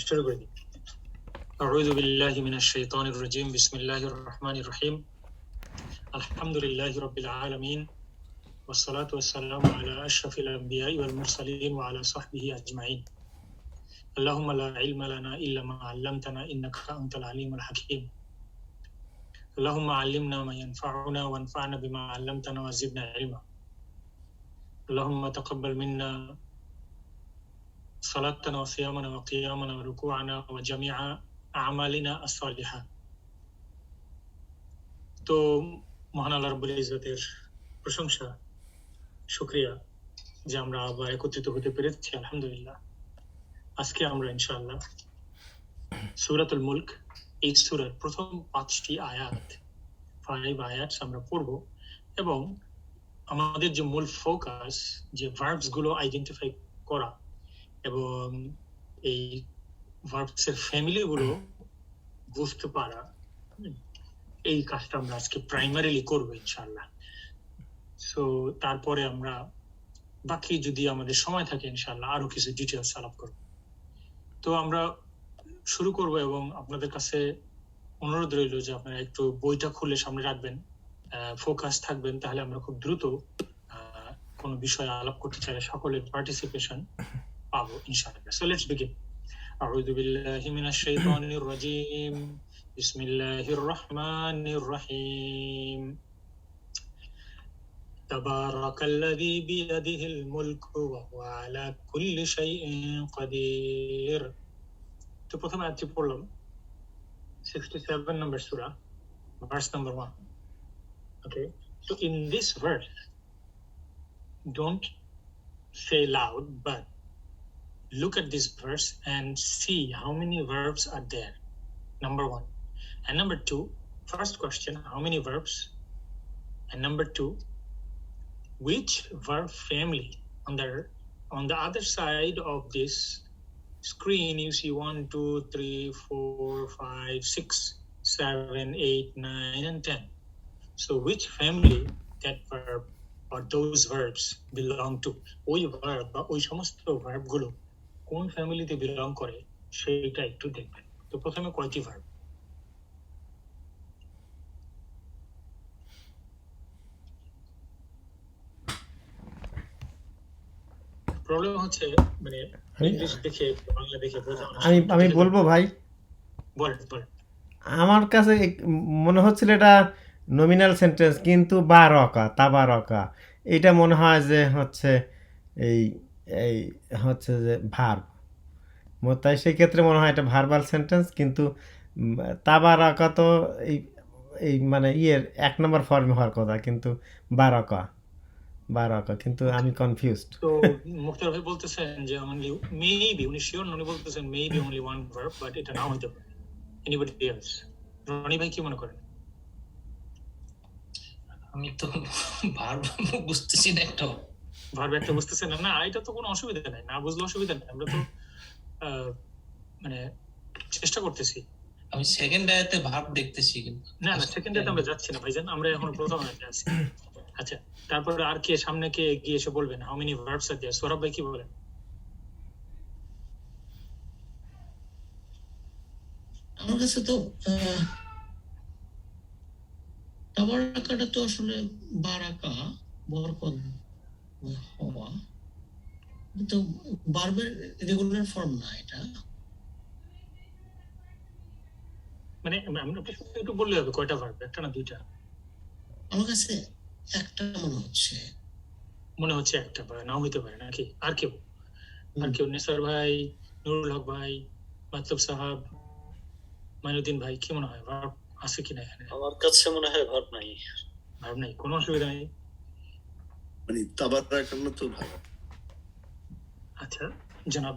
শুরু করে দিই। আউযু বিল্লাহি মিনাশ শাইতানির রাজীম। বিসমিল্লাহির রহমানির রহিম। আলহামদুলিল্লাহি রাব্বিল আলামিন। والصلاة والسلام على أشرف الأنبياء والمرسلين وعلى صحبه أجمعين. اللهم لا علم لنا إلا ما علمتنا إنك أنت العليم الحكيم. اللهم علمنا ما ينفعنا وانفعنا بما علمتنا وزدنا علما. اللهم تقبل منا صلاتنا وصيامنا وقيامنا وركوعنا وجميع أعمالنا الصالحة. তো মহান আল্লাহ রাব্বুল ইজ্জতের প্রশংসা, শুকরিয়া যে আমরা আবার একত্রিত হতে পেরেছি। আলহামদুলিল্লাহ। আজকে আমরা ইনশাআল্লাহ সূরাতুল মুলক, এই সূরার প্রথম 5টি আয়াত, 5 আয়াত আমরা পড়ব এবং আমাদের যে মূল ফোকাস, যে ভার্বস গুলো আইডেন্টিফাই করা এবং এই ভার্বস এর ফ্যামিলি গুলো বুঝতে পারা, এই কাজটা আমরা আজকে প্রাইমারিলি করব ইনশাআল্লাহ। সো তারপরে আমরা বাকি যদি আমাদের সময় থাকে ইনশাআল্লাহ আরো কিছু ডিটেইলস আলাপ করব। তো আমরা শুরু করব এবং আপনাদের কাছে অনুরোধ রইল যে আপনারা একটু বইটা খুলে সামনে রাখবেন, ফোকাস থাকবেন, তাহলে আমরা খুব দ্রুত কোন বিষয় আলাপ করতে চাইলে সকলের পার্টিসিপেশন পাবো ইনশাআল্লাহ। So let's begin. আউযু বিল্লাহি মিনাশ শাইতানির রাজীম। বিসমিল্লাহির রহমানির রহিম। তাবারাকাল্লাযী বিয়াদিহিল মুলকু ওয়া হুয়া আলা কুল্লি শাইইন কাদির। তো প্রথমে আয়াতটি পড়লাম, 67 number surah, verse number 1. Okay, so in this verse, don't say loud, but look at this verse and see how many verbs are there. Number 1. And number 2, first question, how many verbs? And number 2, which verb family? On the other side of this screen, you see 1, 2, 3, 4, 5, 6, 7, 8, 9, and 10. So which family that verb or those verbs belong to? ওই verb বা ওই সমস্ত verb গুলো কোন ফ্যামিলিতে belong করে সেটা একটু দেখবেন। তো প্রথমে কয়টি ভার্ব? প্রবলেম হচ্ছে মানে ইংলিশ দেখে বাংলা দেখে বোঝা। আমি বলবো ভাই, বলেন। আমার কাছে মনে হচ্ছিল এটা নমিনাল সেন্টেন্স, কিন্তু বারকা তাবারকা এটা মনে হয় যে হচ্ছে এই এই হচ্ছে যে ভার্ব, তাই সেই ক্ষেত্রে মনে হয় এটা ভার্বাল সেন্টেন্স। কিন্তু তাবারকা তো এই মানে এক নম্বর ফর্মে হওয়ার কথা, কিন্তু বারকা, কিন্তু আমি কনফিউজড। তো মুখতার ভাই বলতেছেন যে only maybe, উনি শিওর উনি বলতেছেন maybe only one verb, but এটা নাও হতে পারে। anybody else? রনি ভাই কি মনে করেন? আমি তো ভার্ব বুঝতেছি না, একটা ভার্ব একটা বুঝতেছেন না? এটা তো কোনো অসুবিধা নাই, না বুঝলে অসুবিধা নেই, আমরা তো মানে চেষ্টা করতেছি। আমি সেকেন্ড আয়াতে ভার্ব দেখতেছি, কিন্তু না সেকেন্ড আয়াতে আমরা যাচ্ছি না ভাইজান, আমরা এখন প্রথম আয়াতে আছি। আচ্ছা, তারপরে আর কে সামনে কে এগিয়ে এসে বলবেন হাউ মেনি ভার্বস আর দেয়ার? সৌরভ ভাই কি বলেন? আমার কাছে তো তাবারাকাটা তো আসলে বারাকা, বরকত হওয়া, তো ভার্বের রেগুলার ফর্ম না এটা। মানে আমরা একটু বললে হবে কয়টা ভার্ব, একটা না দুইটা? আমার কাছে একটা মনে হচ্ছে একটা, বা নাও হইতে পারে নাকি? আর কেউ নেসার ভাই, নুরুল হক ভাই, মাতলব সাহাব, মাইনুদ্দিন ভাই, কি মনে হয় ভার্ব আছে কিনা এখানে? আমার কাছে মনে হয় ভার্ব নাই। কোনো অসুবিধা নেই, মানে তাবারাকা তো ভার্ব। আচ্ছা, জনাব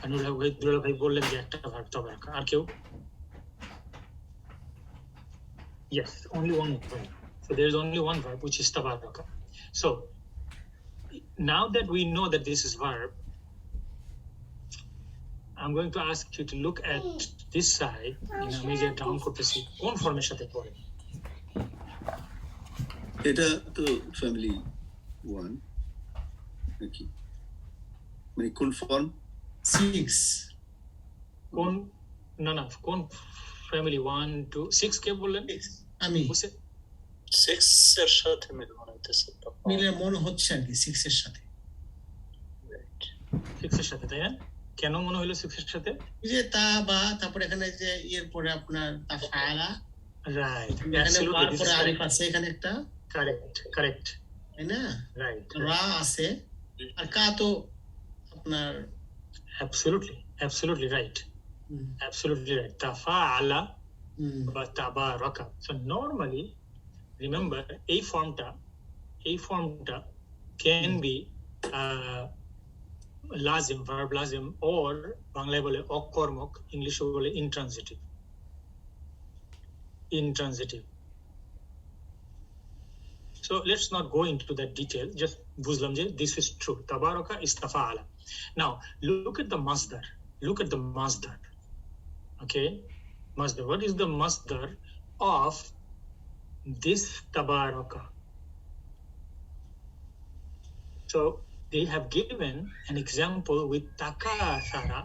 নুরুল হক ভাই, দুলাল ভাই বললেন যে একটা ভার্ব তাবারাকা। আর কেউ? Yes, only one verb. So there is only one verb, which is tabaraka. So now that we know that this is verb, I'm going to ask you to look at this side. আমি যে down করতেছি কোন ফর্মের সাথে পড়ে? এটা তো family 1 নাকি? মানে কোন ফর্ম? 6 কোন না কোন ফ্যামিলি 1 2 6 কে বললেন আমি বুঝছে 6 এর সাথে মিল মনে হইতেছে মিলে মনে হচ্ছে আর কি 6 এর সাথে 6 এর সাথে তাই না কেন মনে হলো 6 এর সাথে এই যে তা বা তারপরে এখানে যে এর পরে আপনার তাফালা রাইট এখানে বার পরে আরিফ আছে এখানে একটা কারেক্ট তাই না রাইট রা আছে আর কা তো আপনার absolutely right tafa'ala বা tabaraka so normally remember এই ফর্মটা can be lazim verb lazim or বাংলায় বলে অকর্মক ইংলিশে বলে intransitive so let's not go into that detail just বুঝলাম যে this is true tabaraka is tafa'ala now look at the masdar okay masdar what is the masdar of this tabaraka so they have given an example with takathara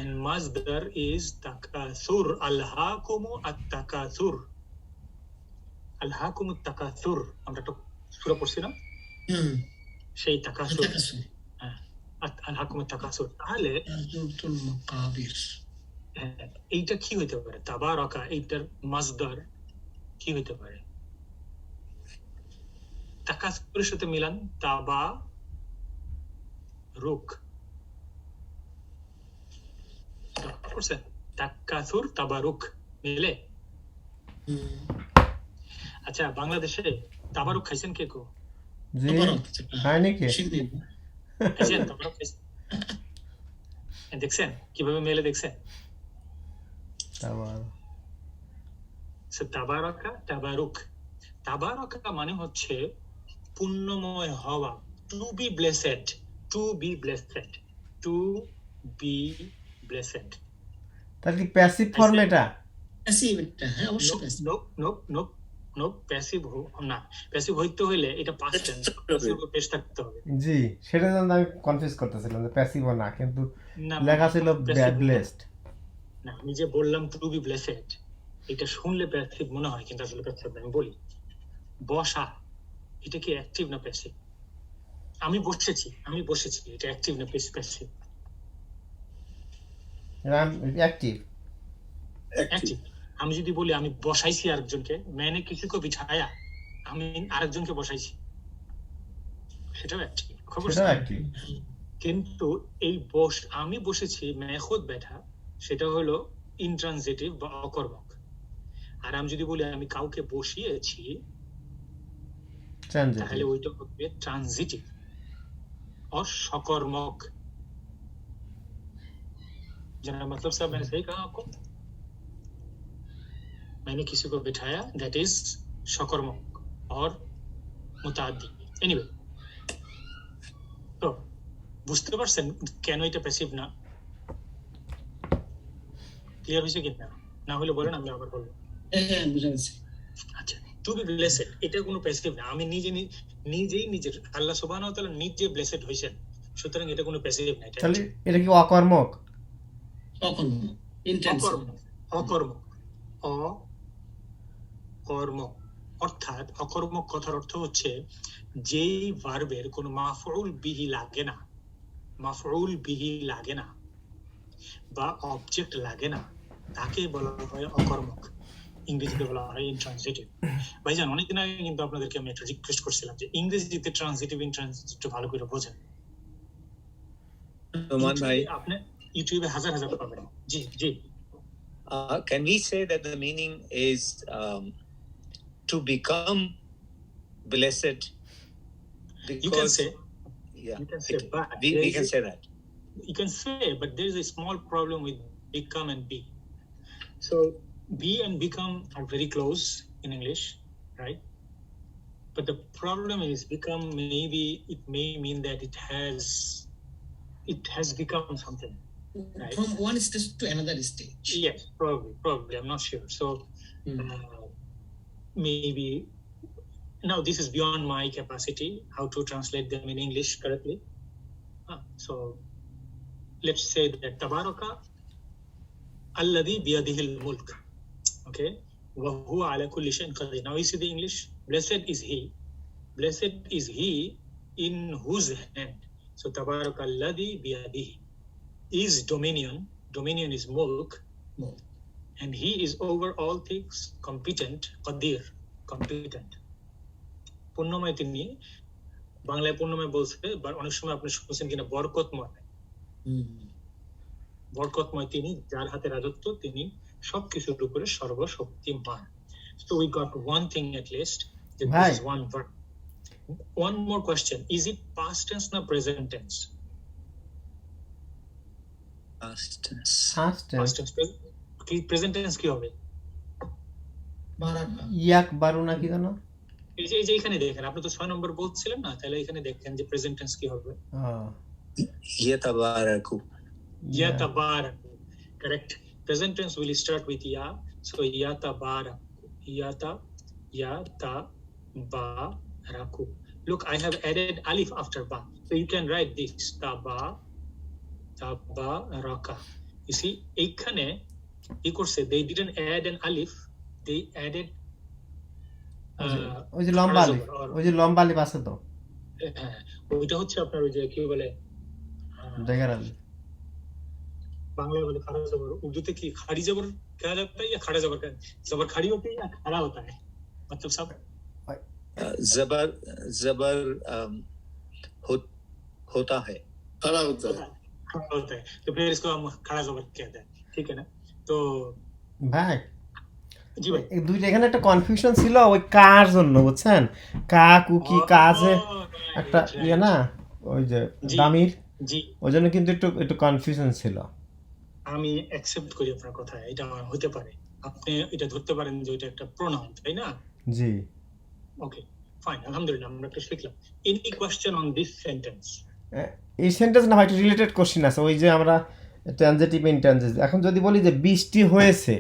and masdar is takathur alhaakumu at-takathur alhaakumu at-takathur আমরা তো সূরা পড়ছি না সেই তাকাসুর alhaakumu at-takathur তাহলে জুতুল মাকাবির এইটা কি হইতে পারে তাবারাকা এইটার মাসদার কি হইতে পারে তাকাসুরের সাথে মিলান তাবা রুক তাকাসুর তাবারুক মিলে আচ্ছা বাংলাদেশে তাবারুক খাইছেন কে কো জি খায়নি কে খাইছেন তাবারুক খাইছেন দেখছেন কিভাবে মেলে দেখছেন তাবারাকা তাবারাকা মানে হচ্ছে পুণ্যময় হওয়া টু বি ব্লেসেড তাহলে কি প্যাসিভ ফর্ম এটা প্যাসিভ এটা হ্যাঁ অবশ্যই প্যাসিভ নো প্যাসিভ না প্যাসিভ হইতে হইলে এটা পাস্ট টেন্স পেশ থাকতে হবে জি সেটা জন্য আমি কনফিউজ করতেছিলাম যে প্যাসিভ না কিন্তু লেখা ছিল ব্লেসড না আমি যে বললাম টু বি ব্লেসেড এটা শুনলে প্যাসিভ মনে হয় কিন্তু আসলে প্যাসিভ আমি বলি বসা এটা কি অ্যাক্টিভ না প্যাসিভ আমি বসেছি এটা অ্যাক্টিভ না প্যাসিভ অ্যাক্টিভ আমি যদি বলি আমি বসাইছি আরেকজনকে मैंने किसी को बिठाया আমি আরেকজনকে বসাইছি সেটাও অ্যাক্টিভ খবর কিন্তু এই আমি বসেছি मैं खुद बैठा সেটা হলো ইনট্রানজিটিভ বা অকর্মক আর আমি যদি বলি আমি কাউকে বসিয়েছি তাহলে ওইটা হবে ট্রানজিটিভ और सकर्मक जना मतलब साहब मैंने सही कहा आपको मैंने किसी को बिठाया दैट इज सकर्मक और मुताद्दी एनीवे तो বুঝতে পারছেন কেন এটা প্যাসিভ না ক্লিয়ার হইছে কি না হলে বলেন আমি আবার বলবো হ্যাঁ বুঝা গেছে আচ্ছা টু বি ব্লেসেড এটা কোনো প্যাসিভ না আমি নিজেই নিজের আল্লাহ সুবহানাহু ওয়া তাআলা নিজে ব্লেসেড হইছেন সুতরাং এটা কোনো প্যাসিভ না তাহলে এটা কি অকর্মক অকর্মক অর্থাৎ অকর্মক কথার অর্থ হচ্ছে যেই ভার্বের কোনো মাফউল বিহি লাগে না বা অবজেক্ট লাগে না তাকে বলা হয় অকর্মক ইংরেজিতে বলা হয় ইনট্রানজিটিভ ভাইজান অনেকদিন আগে কিন্তু আপনাদেরকে আমি একটা রিকোয়েস্ট করছিলাম যে ইংরেজিতে ট্রানজিটিভ ইনট্রানজিটিভ ভালো করে বোঝেন Noman bhai, আপনি ইউটিউবে হাজার পাবেন জি can we say that the meaning is to become blessed? Because, you can say but we can say that. You can say, but there is a small problem with become and be. So be and become are very close in English, right? But the problem is become, maybe it may mean that it has become something, right? From one stage to another stage. Yes, probably. I'm not sure. So maybe now this is beyond my capacity how to translate them in English correctly. So let's say that tabaraka alladhi biyadihil mulk. Okay, wa huwa ala kulli shay'in qadir. Now you see the English. Blessed is he in whose hand. So tabarakalladhi biyadihi is dominion is mulk, and he is over all things competent, qadir, competent. পূর্ণময় তিনি, বাংলায় পূর্ণময় বলছে, বা অনেক সময় আপনি শুনছেন কিনা বরকতময়। বরকতময় তিনি, যার হাতে রাজত্ব, তিনি সবকিছুর উপরে সর্বশক্তিমান। So we got one thing at least, that this is one verb. One more question, is it past tense na present tense? Past tense. Past tense, কি প্রেজেন্ট টেন্স কি হবে? বারাকা ইয়াক বারু না কি জানো? এই যে এখানে দেখেন, আপনি তো 6 নম্বর বলছিলেন না, তাহলে এখানে দেখেন যে প্রেজেন্ট টেন্স কি হবে? Yatabaraku. Yatabaraku. Correct. Present tense will start with ya. So yatabaraku. Yatabaraku. Look, I have added alif after ba. So you can write this. Tabaraka. You see, ekhane, they didn't add an alif. They added ওই যে লম্বা আলিফ আছে তো, ওইটা হচ্ছে আপনার ওই যে কি বলে জায়গার আলিফ, बांग्ला बोले खड़ा जबर, उर्दू ते की खड़ी जबर क्या जाता है या खड़ा जबर का जबर खड़ी होती है या खड़ा होता है, मतलब सब जबर होता है, खड़ा होता है, तो फिर इसको हम खड़ा जबर कहते हैं, ठीक है ना? तो ভাই জি ভাই, এই দুইটা এখানে একটা কনফিউশন ছিল ওই কার জন্য, বুঝছেন? কা কুকি কাজে একটা ইয়ে না, ওই যে দামির, জি ওই জন্য কিন্তু একটু কনফিউশন ছিল। আমি অ্যাকসেপ্ট করি আপনার কথা, এটা হতে পারে, আপনি এটা ধরতে পারেন যে এটা একটা প্রোনাউন, তাই না? জি, ওকে ফাইন, আলহামদুলিল্লাহ আমরা একটা শিখলাম। Any question on this sentence? এই সেন্টেন্স না ভাই, একটা রিলেটেড কোশ্চেন আছে, ওই যে আমরা ট্রানজিটিভ ইনট্রানজিটিভ, এখন যদি বলি যে বৃষ্টি হয়েছে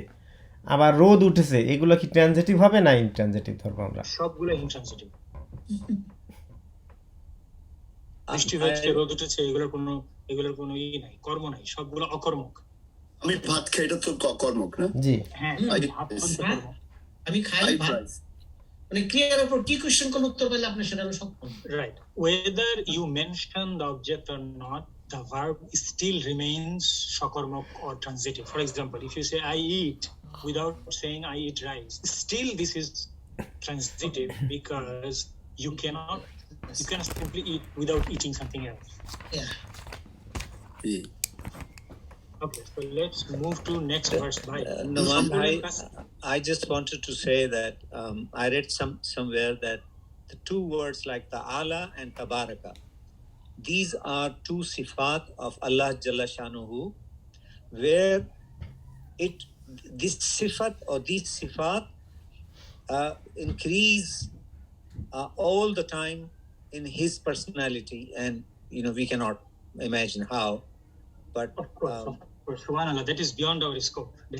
আবার রোদ উঠেছে, এগুলো কি ট্রানজিটিভ হবে না ইনট্রানজিটিভ ধরবো আমরা? সবগুলো ইনট্রানজিটিভ। বৃষ্টি হয়েছে, রোদ উঠেছে, এগুলোর কোনো ই নাই, কর্ম নাই, সবগুলো অকর্মক। আমি ভাত খাই, এটা তো কর্মক না? জি হ্যাঁ, আমি খাই ভাত, মানে ক্লিয়ার উপর কি কোশ্চেন কোন উত্তর পেলে আপনি সেটা সক্ষম। Right. Whether you mention the object or not, the verb still remains shakarmak or transitive. For example, if you say I eat without saying I eat rice, still this is transitive because you cannot simply eat without eating something else. Yeah. Okay, so let's move to next verse. Bye. Numan, I just wanted to say that I read somewhere that the two words like ta'ala and tabaraka, these are two sifat of Allah Jalla Shanuhu, where this sifat or these sifat increase all the time in his personality, and we cannot imagine how, but of course, subhanallah, that is beyond our scope. Our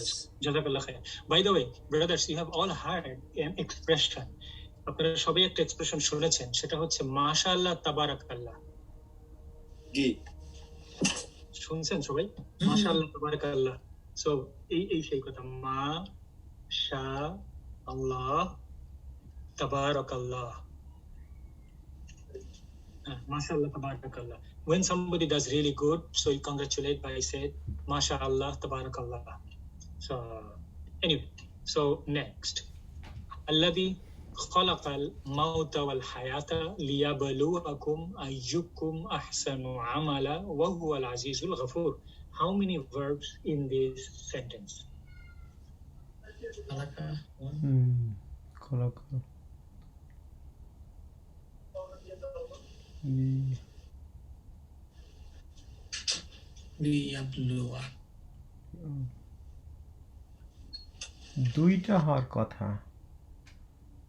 scope. Jazakallah khair. By the way, brothers, you have all heard an expression. আপনারা সবাই একটা expression শুনেছেন, সেটা হচ্ছে মাশাআল্লাহ তাবারাকাল্লাহ। জি শুনছেন সবাই? মাশাআল্লাহ তাবারাকাল্লাহ। সো এই সেই কথা, মাশাআল্লাহ তাবারাকাল্লাহ। MashaAllah, tabarakallah. When somebody does really good, so you congratulate by saying MashaAllah, tabarakallah. So anyway, so next, alladhi khalaqa al-mauta wal-hayata liyabluwakum ayyukum ahsanu amala wa huwa al-azizul ghafur. How many verbs in this sentence? খোলাকা দুইটা হওয়ার কথা।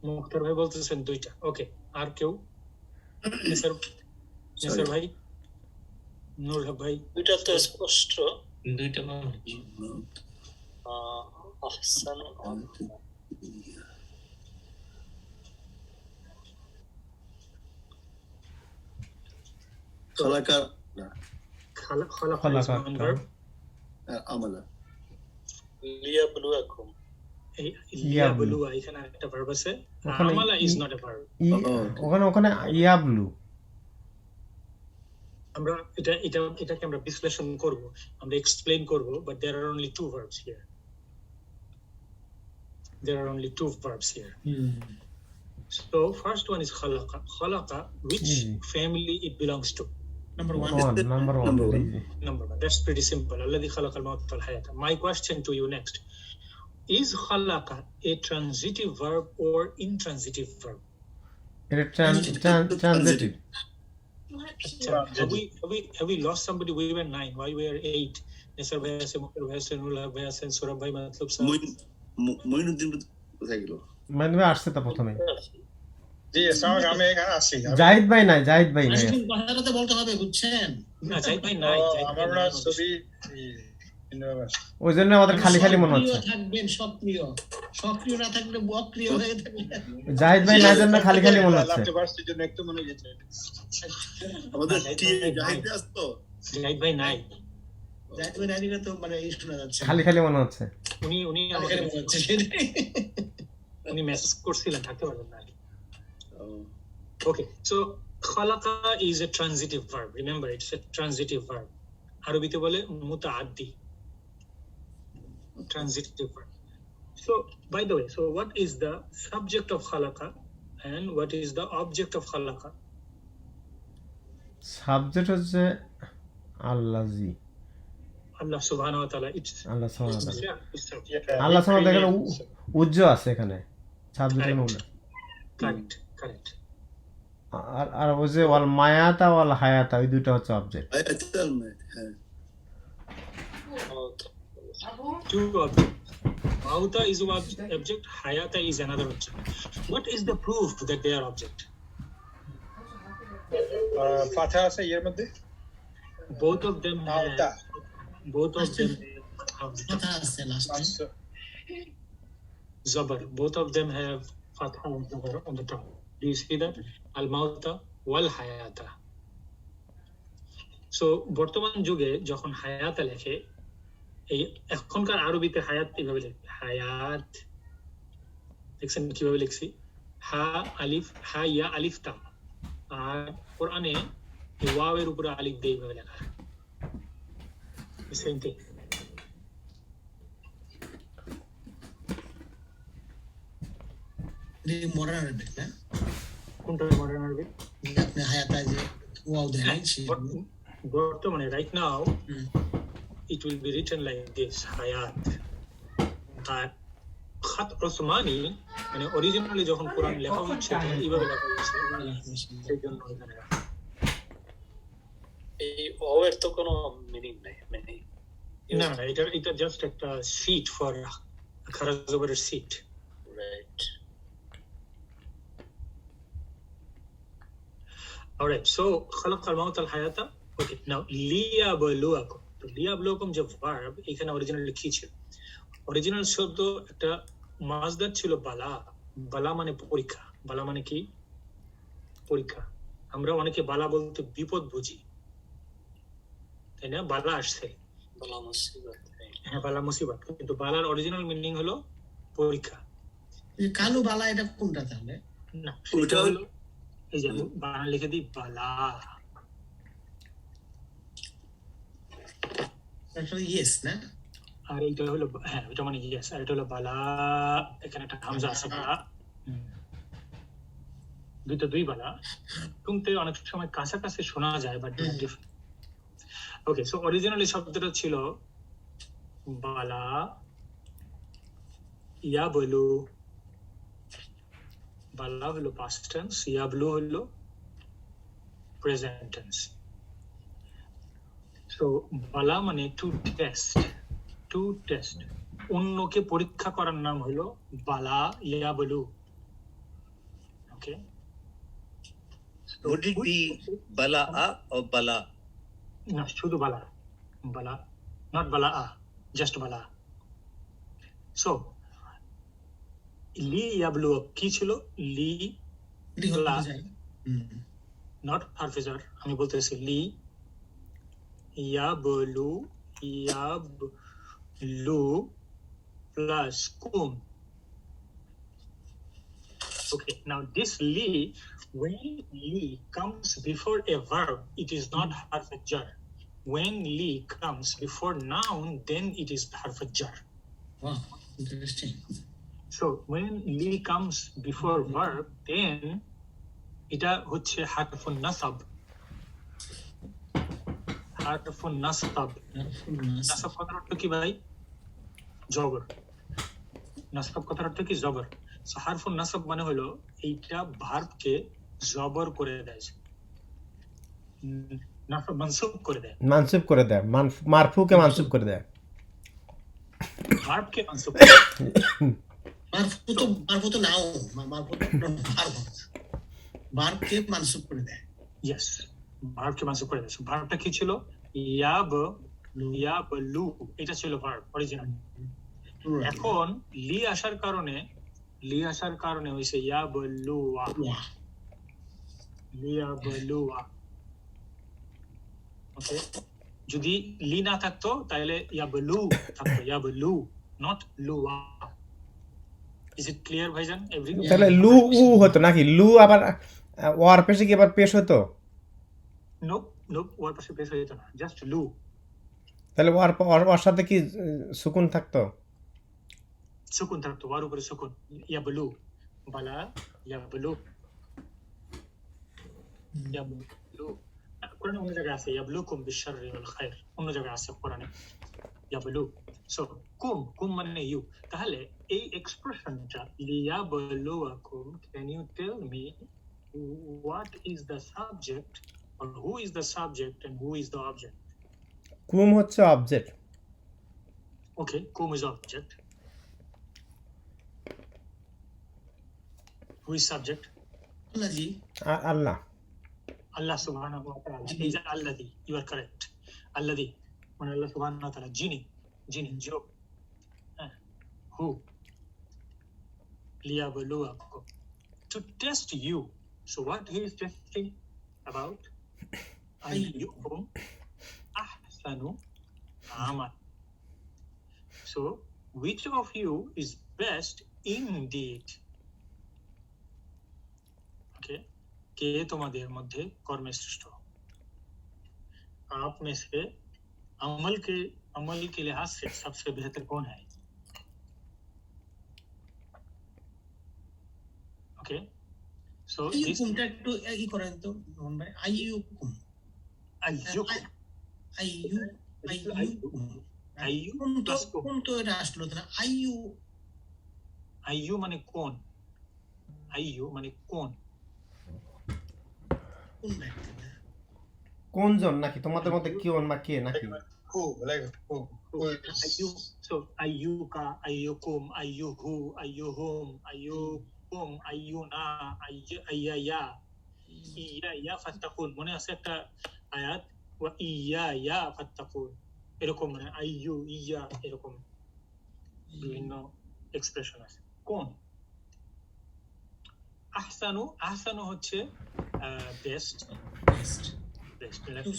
মুখতার ভাই বলতেছেন দুইটা। ওকে, আর কেউ? নিসার ভাই, নূর হক ভাই? দুইটা তো স্পষ্ট, দুইটা Ahsan খালাকা khalaqa is one verb. আমালা লিয়াবলুয়াকুম। এই ইয়াবলু। লিয়াবলুয়া এখানে একটা ভার্ব আছে, ওখানে আমালা ইজ ই- নট এ ভার্ব। ওখানে ইয়াবলু। আমরা এটাকে আমরা বিশ্লেষণ করব, আমরা এক্সপ্লেইন করব, but there are only two verbs here. There are only two verbs here. So first one is khalaqa. Khalaqa, which Easy. family it belongs to? Number one. Number one. Number one. easy. Number one. That's pretty simple. Alladhi khalaqa al-mawta wal hayata. My question to you next: is khalaqa a transitive verb or intransitive verb? এটা transitive. Have we lost somebody? We were 9. Why we are 8? Nisar bhai ase, Mukul bhai ase, Nurullah bhai ase, Surab bhai matlab sa. Mainuddin কোথায় গেল? মানে আসছে তো প্রথমে। জি আসসালামু আলাইকুম, আমি এখানে আছি। জাহিদ ভাই নাই, জাহিদ ভাই নাই। আসলে কথাটা তো বলতে হবে, বুঝছেন? না, Jahid bhai নাই. আমার না ছবি ওই জন্য আমাদের খালি খালি মনে হচ্ছে। সক্রিয় থাকবেন, সক্রিয়। সক্রিয় না থাকলে অক্রিয় হয়ে থাকবে। জাহিদ ভাই নাই জন্য খালি খালি মনে হচ্ছে। লাস্ট ভার্সের জন্য একটু মনে গেছে। আমাদের না, টি জাহিদ ভাই জাহিদ আসতো। Jahid bhai নাই. যাইবে নারীরা তো মানে এই শোনা যাচ্ছে। খালি খালি মনে হচ্ছে। উনি আমাকে খালি মনে হচ্ছে সেটাই। উনি মেসেজ করছিলেন, থাকতে পারবেন না। ও, Okay, so khalaqa is a transitive verb. Remember, it's a transitive verb. আরবিতে বলে মুতাআদ্দি, transitive verb. So, by the way, so what is the subject of khalaqa and what is the object of khalaqa? Subject হচ্ছে আল্লাজি। Allah subhanahu wa ta'ala. It's আল্লাহ সুবহানাহু ওয়া তাআলা। yeah, আল্লাহ সুবহানাহু ওয়া তাআলা উজ্জ আছে এখানে সাবজেক্টের মধ্যে। correct. আর ওই যে ওয়াল মায়াতা ওয়াল হায়াতা, ওই দুটো হচ্ছে অবজেক্ট। আয়াতুল মাদ, হ্যাঁ। Two objects. Mauta is one object, hayata is another object. What is the proof that they are object? ফাথা আছে এর মধ্যে। Both of them মাউতা। have কথা আছে লাস্টে। zabar. Both of them have fatha and zabar on the top. Do you see that? Al mauta wal hayata. So বর্তমান যুগে যখন হায়াতা লেখে, এই এখনকার আরবিতে হায়াত কিভাবে লেখে? হায়াত দেখছেন কিভাবে লিখছি? হা আলিফ, হা ইয়া আলিফ তা। আর কোরআনে এই ওয়াওয়ের উপরে আলিফ দিয়ে এইভাবে লেখা। Same thing. মডার্ন আরবিক না? কোনটা মডার্ন আরবি? আপনি হায়াতা যে ওয়াও দেন বর্তমানে right now it will be written like this, hayat. আর খাত ওসমানি মানে অরিজিনালি যখন কোরআন লেখা হচ্ছে এইভাবে লেখা হচ্ছে, সেই জন্য এখানে রাখা। এই ওয়ের তো কোনো মিনিং নাই, মানে না, এটা জাস্ট একটা সিট ফর খারাজ জবরের seat. Right. Alright, so خلق الموت والحياة. Okay, now ليبلوكم. তো লিয়াবলুকুম যে ভার্ব এখানে অরিজিনালি কি ছিল? অরিজিনাল শব্দ একটা মাজদার ছিল বালা। বালা মানে পরীক্ষা। বালা মানে কি? পরীক্ষা। আমরা অনেকে বালা বলতে বিপদ বুঝি, তাই না? বালা আসছে, বালা মুসিবত। হ্যাঁ বালা মুসিবত, কিন্তু বালার অরিজিনাল মিনিং হলো পরীক্ষা। কালু বালা এটা কোনটা তাহলে? না, ওটা সেটা হলো এই যে বানা লিখে দিই বালা। আসলে ইয়েস না? আর এইটা হলো হ্যাঁ, এটা মানে ইয়েস, আর এটা হলো বালা। এখানে একটা হামজা আছে, বালা। দুই বালা। শুনতে অনেক সময় কাছাকাছি শোনা যায়, but different. Okay, so originally শব্দটা ছিল বালা ইয়াবলু। বালা হলো পাস্ট টেন্স, ইয়াবলু হলো প্রেজেন্ট টেন্স। সো বালা মানে টু টেস্ট, অন্যকে পরীক্ষা করার নাম হলো বালা ইয়াবলু। ওকে, Would it be bala'a or bala? না, শুধু বালা, not Bala, just Bala. So লি ইয়াবলু কি ছিল? লি নট হারফিজার, আমি বলতেছি লি ইয়াবলু plus kum. Okay, now this li, when li comes before a verb, it is not harf jar. When li comes before noun, then it is harf jar. Wow, interesting. So when li comes before verb, then এটা হচ্ছে হারফুন নাসাব। হারফুন নাসাব। নাসাব কথার অর্থ কি ভাই? জবর। নাসাব কথার অর্থ কি? জবর। সো হারফুন নাসাব মানে হলো এইটা ভার্বকে জবর করে দেয়, নাসাব মানসুব করে দেয়, মানসুব করে দেয়, মারফুকে মানসুব করে দেয়। ভার্বকে মানসুব করে দেয়। মারফু তো নাও, মারফু তো ভার্ব, ভার্বকে মানসুব করে দেয়। ইয়েস, ভার্বকে মানসুব করে দেয়। সো ভার্বটা কি ছিল? ইয়াবলু, এটা ছিল ভার্ব অরিজিনাল। এখন লি আসার কারণে হইছে ইয়াবলুয়া। লিয়াবলুয়া। ওকে, যদি লি না থাকতো তাহলে ইয়াবলু থাকতো, ইয়াবলু, নট লুয়া। ইজ ইট ক্লিয়ার ভাইজান? তাহলে লু উ হতো নাকি? লু আবার ওয়ার পেশে কি আবার পেশ হতো? নো নো, ওর পাশে পেশ হয়ে যেত না, জাস্ট লু। তাহলে ওর সাথে কি সুকুন থাকতো? সুকুন থাকতো, ওয়ার উপরে সুকুন। ইয়াবলু, বালা ইয়াবলু, ইয়াবলু। কোরআনে অন্য জায়গায় আছে ইয়াবলুকুম বিশশাররি ওয়াল খায়র, অন্য জায়গায় আছে কোরআনে ইয়াবলু। সো কুম মানে ইউ। তাহলে এই এক্সপ্রেশনটা লিয়াবলুয়াকুম, can you tell me what is the subject or who is the subject and who is the object? কুম হচ্ছে object. Okay, kum is object. Who is subject? আল্লাহি, আল্লাহ। Allah subhanahu wa ta'ala. Is alladhi. You are correct. Alladhi. When Allah subhanahu wa ta'ala. Jini, Job. Who? Liyabluwakum. To test you. So what he is testing about? Ayyukum ahsanu amal. So which of you is best indeed? Okay. কে তোমাদের মধ্যে কর্মে শ্রেষ্ঠ? आप में से अमल के लिहाज से सबसे बेहतर कौन है? Okay, so this আইয়ুকুমটা একটু ই করেন তো মোহন ভাই। আইয়ুকুম, কোন তো এটা আসলো না। আইয়ু মানে কোন? আইয়ু মানে কোন? কোন ব্যক্তি? কোনজন নাকি? তোমাদের মধ্যে কোন বা কে নাকি? Who, like who? আইয়ু, so আইয়ুকা, আইয়ুকুম, আইয়ুহু, আইয়ুহুম, আইয়ুকুম, আইয়ুনা, আইয়ায়া, ইয়া ফাত্তাকুন। মনে আছে একটা আয়াত, ওয়া ইয়া ফাত্তাকুন, এরকম মানে আইয়ু, ইয়া, এরকম বিভিন্ন এক্সপ্রেশন আছে। কোন? আহসানু হচ্ছে বেস্ট,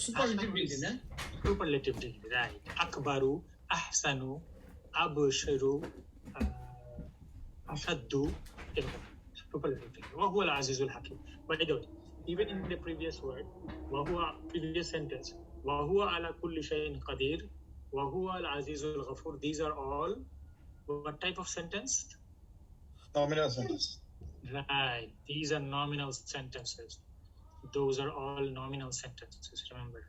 সুপারলেটিভ ডিগ্রি না? Superlative degree, right. আকবারু, আহসানু, আবশরু, আসাদ্দু, এরকম সুপারলেটিভ ডিগ্রি। ওয়া হুয়াল আজিজুল হাকিম। By the way, even in the previous word, wa huwa, previous sentence, wa huwa ala kulli shay'in qadir, wa huwa al azizul ghafur, these are all what type of sentence? Nominal sentence. Right, these are nominal sentences. Those are all nominal sentences, remember.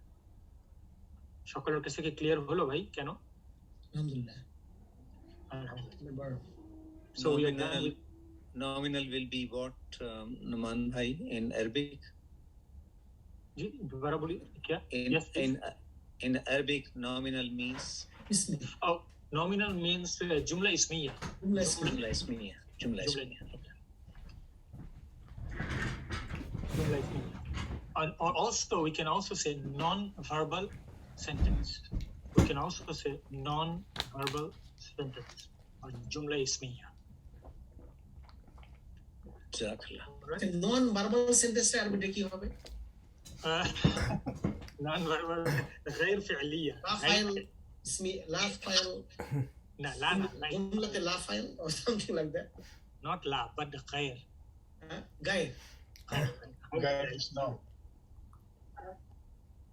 সকলের কাছে কি clear হলো ভাই? কেন? আলহামদুলিল্লাহ। So we are done with Nominal will be what, Numan bhai, in Arabic? जी दोबारा बोलिए क्या? Yes, In Arabic, nominal means oh, nominal means jumla ismiya. jumla ismiya. Jumla ismiya. Or also we can also say non-verbal sentence. We can also say non-verbal sentence or jumla ismiya. Jazakallah. Non verbal সেন্টেন্সে আরবিতে কি হবে? non-verbal غير فعلية. لا فاعل اسمي، لا فاعل No, la, like Jumlate la file or something like that. not la, but the khair. Guy. Guys, no.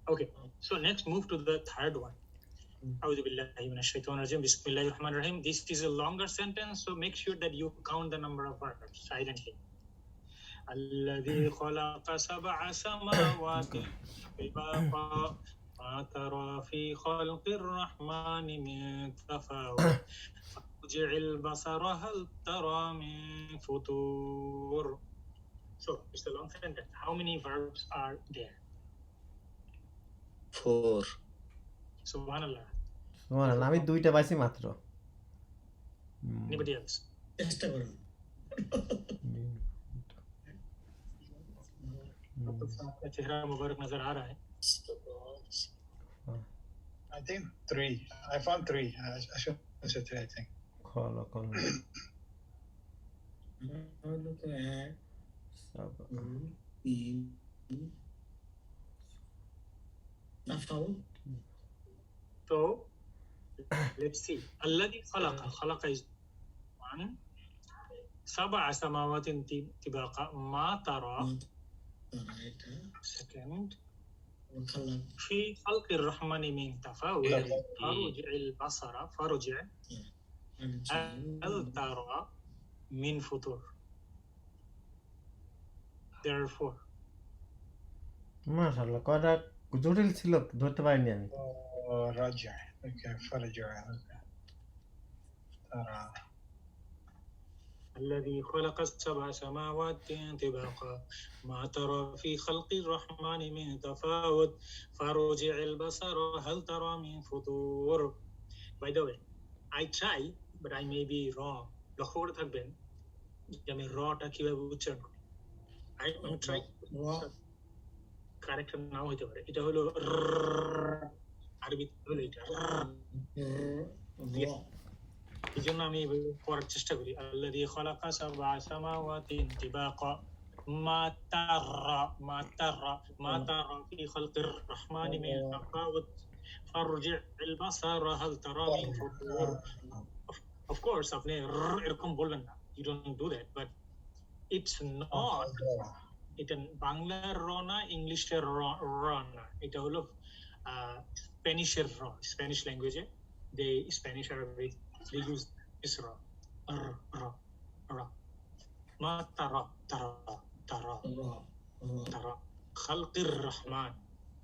Okay, so next move to the third one. أعوذ بالله من الشيطان الرجيم بسم الله الرحمن الرحيم. This is a longer sentence, so make sure that you count the number of verbs silently. الذي خلق سبع سماوات طباقا ما ترى في خلق الرحمن من تفاوت فارجع البصر هل ترى من فطور. So it's a long sentence. How many verbs are there? 4. Subhanallah. সুবহানাল্লাহ, আমি 2টা পাইছি মাত্র। Anybody else? চেষ্টা করুন। आपका चेहरा मुबारक नजर आ रहा है. I think 3. I found 3. I should say 3, I think. খলক হলো তো 1 সাবা 2 3 তাফাউত। So let's see. الذي خلق is one. سبع سماوات طباقا ما ترى. Second. খালাক في خلق الرحمن من تفاوت فارجع البصر فارجع هل ترى من فطور. There are 4. মাশাআল্লাহ, কয়টা জটিল ছিল ধরতে পারিনি আমি। Raja. Okay, Faraja. Okay. Tara. الذي خلق السبع سماوات طباقا ما ترى في خلق الرحمن من تفاوت فارجع البصر هل ترى من فطور. By the way, I try, but I may be wrong. লক্ষ্য করে থাকবেন যে আমি রটা কিভাবে উচ্চারণ করি. I'm trying কারেক্ট নাও হতে পারে. এটা হলো আরবিতে হলো এটা। এই জন্য আমি পড়ার চেষ্টা করি। আল্লাযী খালাকা সাবআ সামাওয়াতিন তিবাকা মা তারা ফি খালকির রহমানি মিন তাফাউত ফারজি আল বাসারা হাল তারা মিন ফুতুর. Of course আপনি এরকম বলবেন না, you don't do that, but it's not, এটা বাংলার র না, ইংলিশের র না, এটা হলো স্প্যানিশের র। স্প্যানিশ ল্যাঙ্গুয়েজে Spanish Arabic they use this ra ma tara خلق الرحمن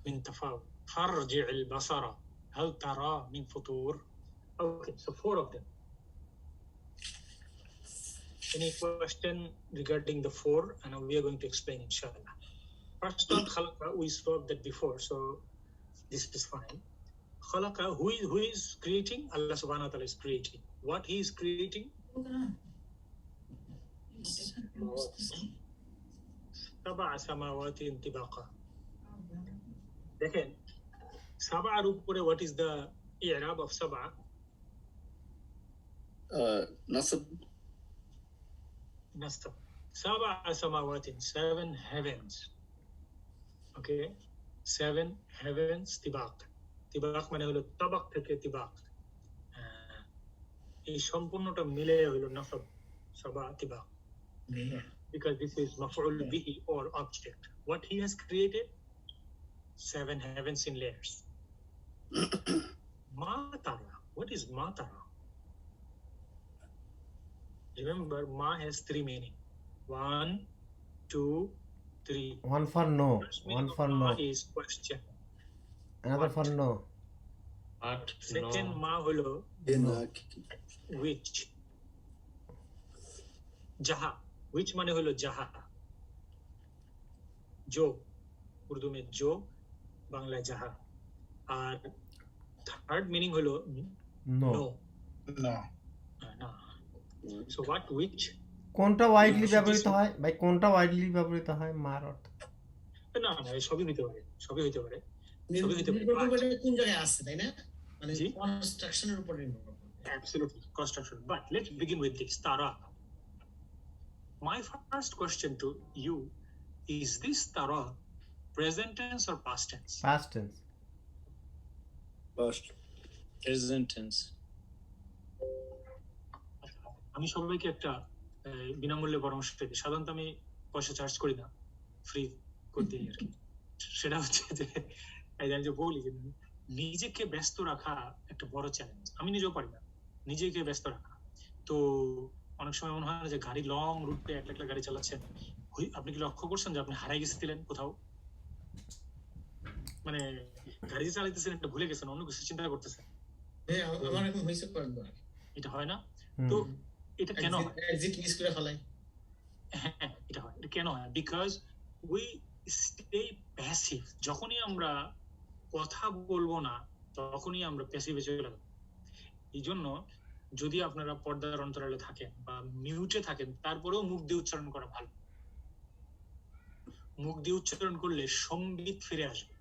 من تفاوت فارجع البصر هل ترى من فطور. Okay, so 4 of them. Any question regarding the 4? And we are going to explain inshallah. First on khalaqa, we spoke that before, so this is fine. Khalaqa, who is creating? Allah subhanahu wa ta'ala is creating. What he is creating? Sab'a samawatin tibaqa. দেখেন সাবআর উপরে what is the i'rab of sab'a? Nasab. Nasab. Sab'a samawatin, 7 heavens. Okay, 7 heavens tibaq. তিবাক মানে হলো তাবাক থেকে তিবাক, এই সম্পূর্ণটা মিলে হলো নাসব সাবা তিবাক, because this is maf'ul bihi or object. What he has created, 7 heavens in layers. Ma tara, what is ma tara? Remember, ma has 3 meaning. 1, 2, 3. One for no, First meaning one of for ma no, is question. another for no. But Second no. ma holo Enaki. which. Jaha, which মানে হলো জাহা, जो উর্দু में जो, বাংলায় জাহা। আর third meaning হলো No. No, No. না। So what which? কোনটা ওয়াইডলি ব্যবহৃত হয় ভাই, কোনটা ওয়াইডলি ব্যবহৃত হয় মার অর্থ? না না, সবই হতে পারে, সবই হতে পারে। নির্ভর করবে কোন জায়গায় আসছে, তাই না? মানে জি। কনস্ট্রাকশনের উপর নির্ভর করবে। Absolutely, construction. But let's begin with this tara. My first question to you is, this tara present tense or past tense? Past tense. Past. Present tense. আমি সবাইকে একটা বিনামূল্যে পরামর্শ দিই। সাধারণত আমি পয়সা চার্জ করি না, ফ্রি করে দিই আর কি। সেটা হচ্ছে যে এই যে আমি যে বলি যে নিজেকে ব্যস্ত রাখা একটা বড় চ্যালেঞ্জ। আমি নিজেও পারি না নিজেকে ব্যস্ত রাখা। তো অনেক সময় মনে হয় যে গাড়ি লং রুটে একটা একটা গাড়ি চালাচ্ছেন, আপনি কি লক্ষ্য করছেন যে আপনি হারাই গেছিলেন কোথাও? মানে গাড়ি চালাইতেছেন, একটা ভুলে গেছেন, অন্য কিছু চিন্তা করতেছেন। হ্যাঁ, আমার এখন হয়েছে কয়েকবার। এটা হয় না? তো এটা কেন হয়? এক্সিট মিস করে ফেলাই। হ্যাঁ, এটা হয়। এটা কেন হয়? Because we stay passive. যখনই আমরা কথা বলবো না, তখনই আমরা প্যাসিভে চলে যাবো। এই জন্য যদি আপনারা পর্দার অন্তরালে থাকেন বা মিউটে থাকেন, তারপরেও মুখ দিয়ে উচ্চারণ করা ভালো। মুখ দিয়ে উচ্চারণ করলে সম্বিত ফিরে আসবে,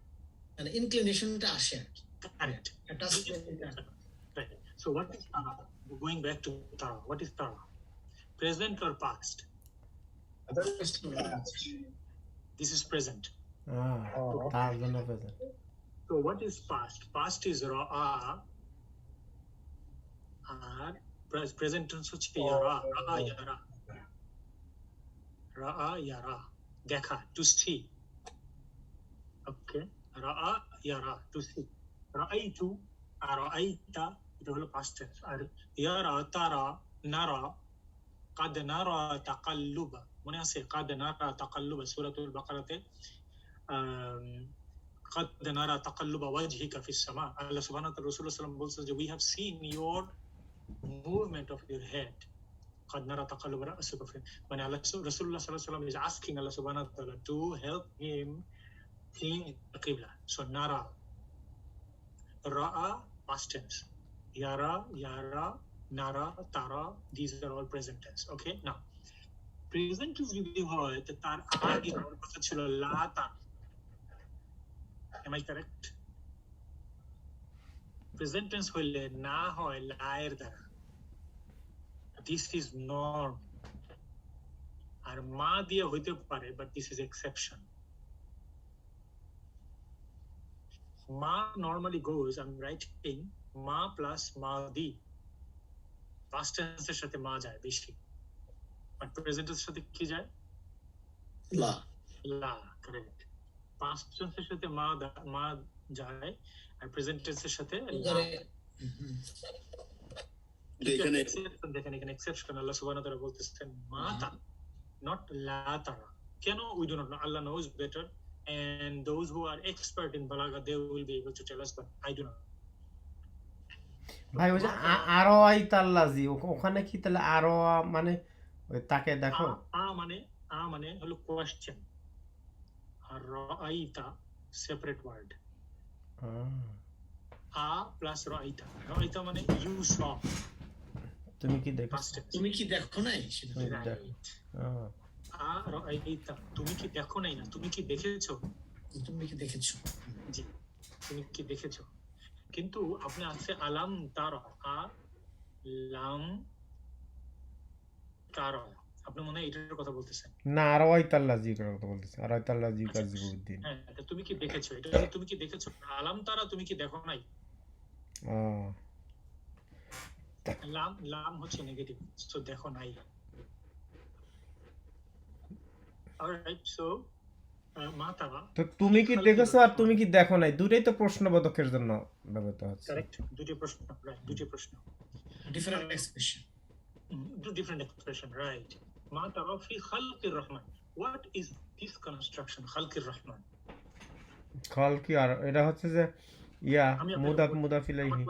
মানে ইনক্লিনেশনটা আসে আর কি। Correct. So what is tara? Going back to tara, what is tara? Present or past? That is past. This is present. তার জন্য present. So what is past? Past is ra'a, R present tense হচ্ছে yara, ra'a yara. Ra'a yara, দেখা, to see. Okay, ra'a yara, to see. Ra'aytu, ra'ayta, এটা হলো past tense। আর yara, tara, nara, qad nara taqalluba, মনে আছে? qad nara taqalluba সূরাতুল বাকারাতে قد نرى تقلب وجهك في السماء, Allah subhanahu wa ta'ala Rasulullah sallam বলছে যে we have seen your movement of your head. قد نرى تقلب رأسك في, মানে Allah Rasulullah sallallahu alaihi wasallam is asking Allah subhanahu wa ta'ala to help him seeing the qibla. So nara, ra'a, past tense, yara, yara, nara, tara, these are all present tense. Okay, now present tense যদি হয় তার আগে হওয়ার কথা ছিল লা তা। Am I correct? Present tense হইলে না হয় লায়ের দ্বারা। This is norm. আর মা দিয়ে হইতে পারে, but this is exception. মা normally goes, I'm writing মা plus মাদি, past tense এর সাথে মা যায় বেশি, আর present tense এর সাথে কি যায়? লা। লা, correct. past tense এর সাথে মা যায়, আর present tense এর সাথে লা। এখানে দেখেন এখানে exception, আল্লাহ সুবহানাহু ওয়া তাআলা বলতেছেন মা তা, not la tara. কেন? We do not know. Allah knows better, and those who are expert in balagha, they will be able to tell us, but I do not. ভাই ওই যে আরো আইতাল্লাজি, ওখানে কি তাহলে আরো মানে ওই তাকে দেখো? আ মানে হলো কোয়েশ্চেন, আর রাআইতা সেপারেট ওয়ার্ড। আ প্লাস রাআইতা মানে ইউ স, তুমি কি দেখো? তুমি কি দেখো নাই? সেটা তুমি দেখো। আ রাআইতা, তুমি কি দেখো নাই না, তুমি কি দেখেছো? তুমি কি দেখেছো? জি, তুমি কি দেখেছো। কিন্তু আপনি আছে আলাম তারা, আ লাম তারা, আপনি মনে হয় এটার কথা বলতেছেন না, আরো আইতাল্লাজি কথা বলতেছে, আর আইতাল্লাজি কাজিবুদ্দিন। হ্যাঁ, তুমি কি দেখেছো, এটা তুমি কি দেখেছো। আলাম তারা, তুমি কি দেখো নাই। লাম হচ্ছে নেগেটিভ, সো দেখো নাই। অলরাইট, সো মা তারা, তো তুমি কি দেখেছো আর তুমি কি দেখো নাই, দুটোই তো প্রশ্নবোধকের জন্য ব্যবহৃত হচ্ছে। কারেক্ট, দুটি প্রশ্ন, রাইট, দুটি প্রশ্ন, different expression, different expression, right? Ma tara fi khalqir rahman. What is this construction, khalqir rahman? খালকি, আর এটা হচ্ছে যে ইয়া মুদাফ ইলাইহি।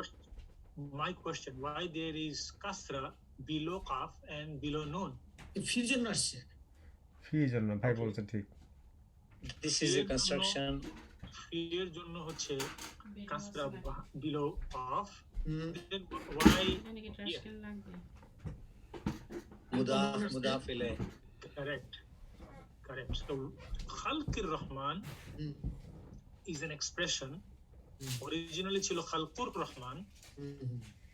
My question, why there is kasra below qaf and below nun? ফির জন্য আসছে। ফি জন্য ভাই বলছে ঠিক। This is a construction. ফির জন্য হচ্ছে kasra below qaf. Then why? Mudaf ilayh. Correct. So khalqir rahman is an expression. Originally ছিল খালকুর রহমান,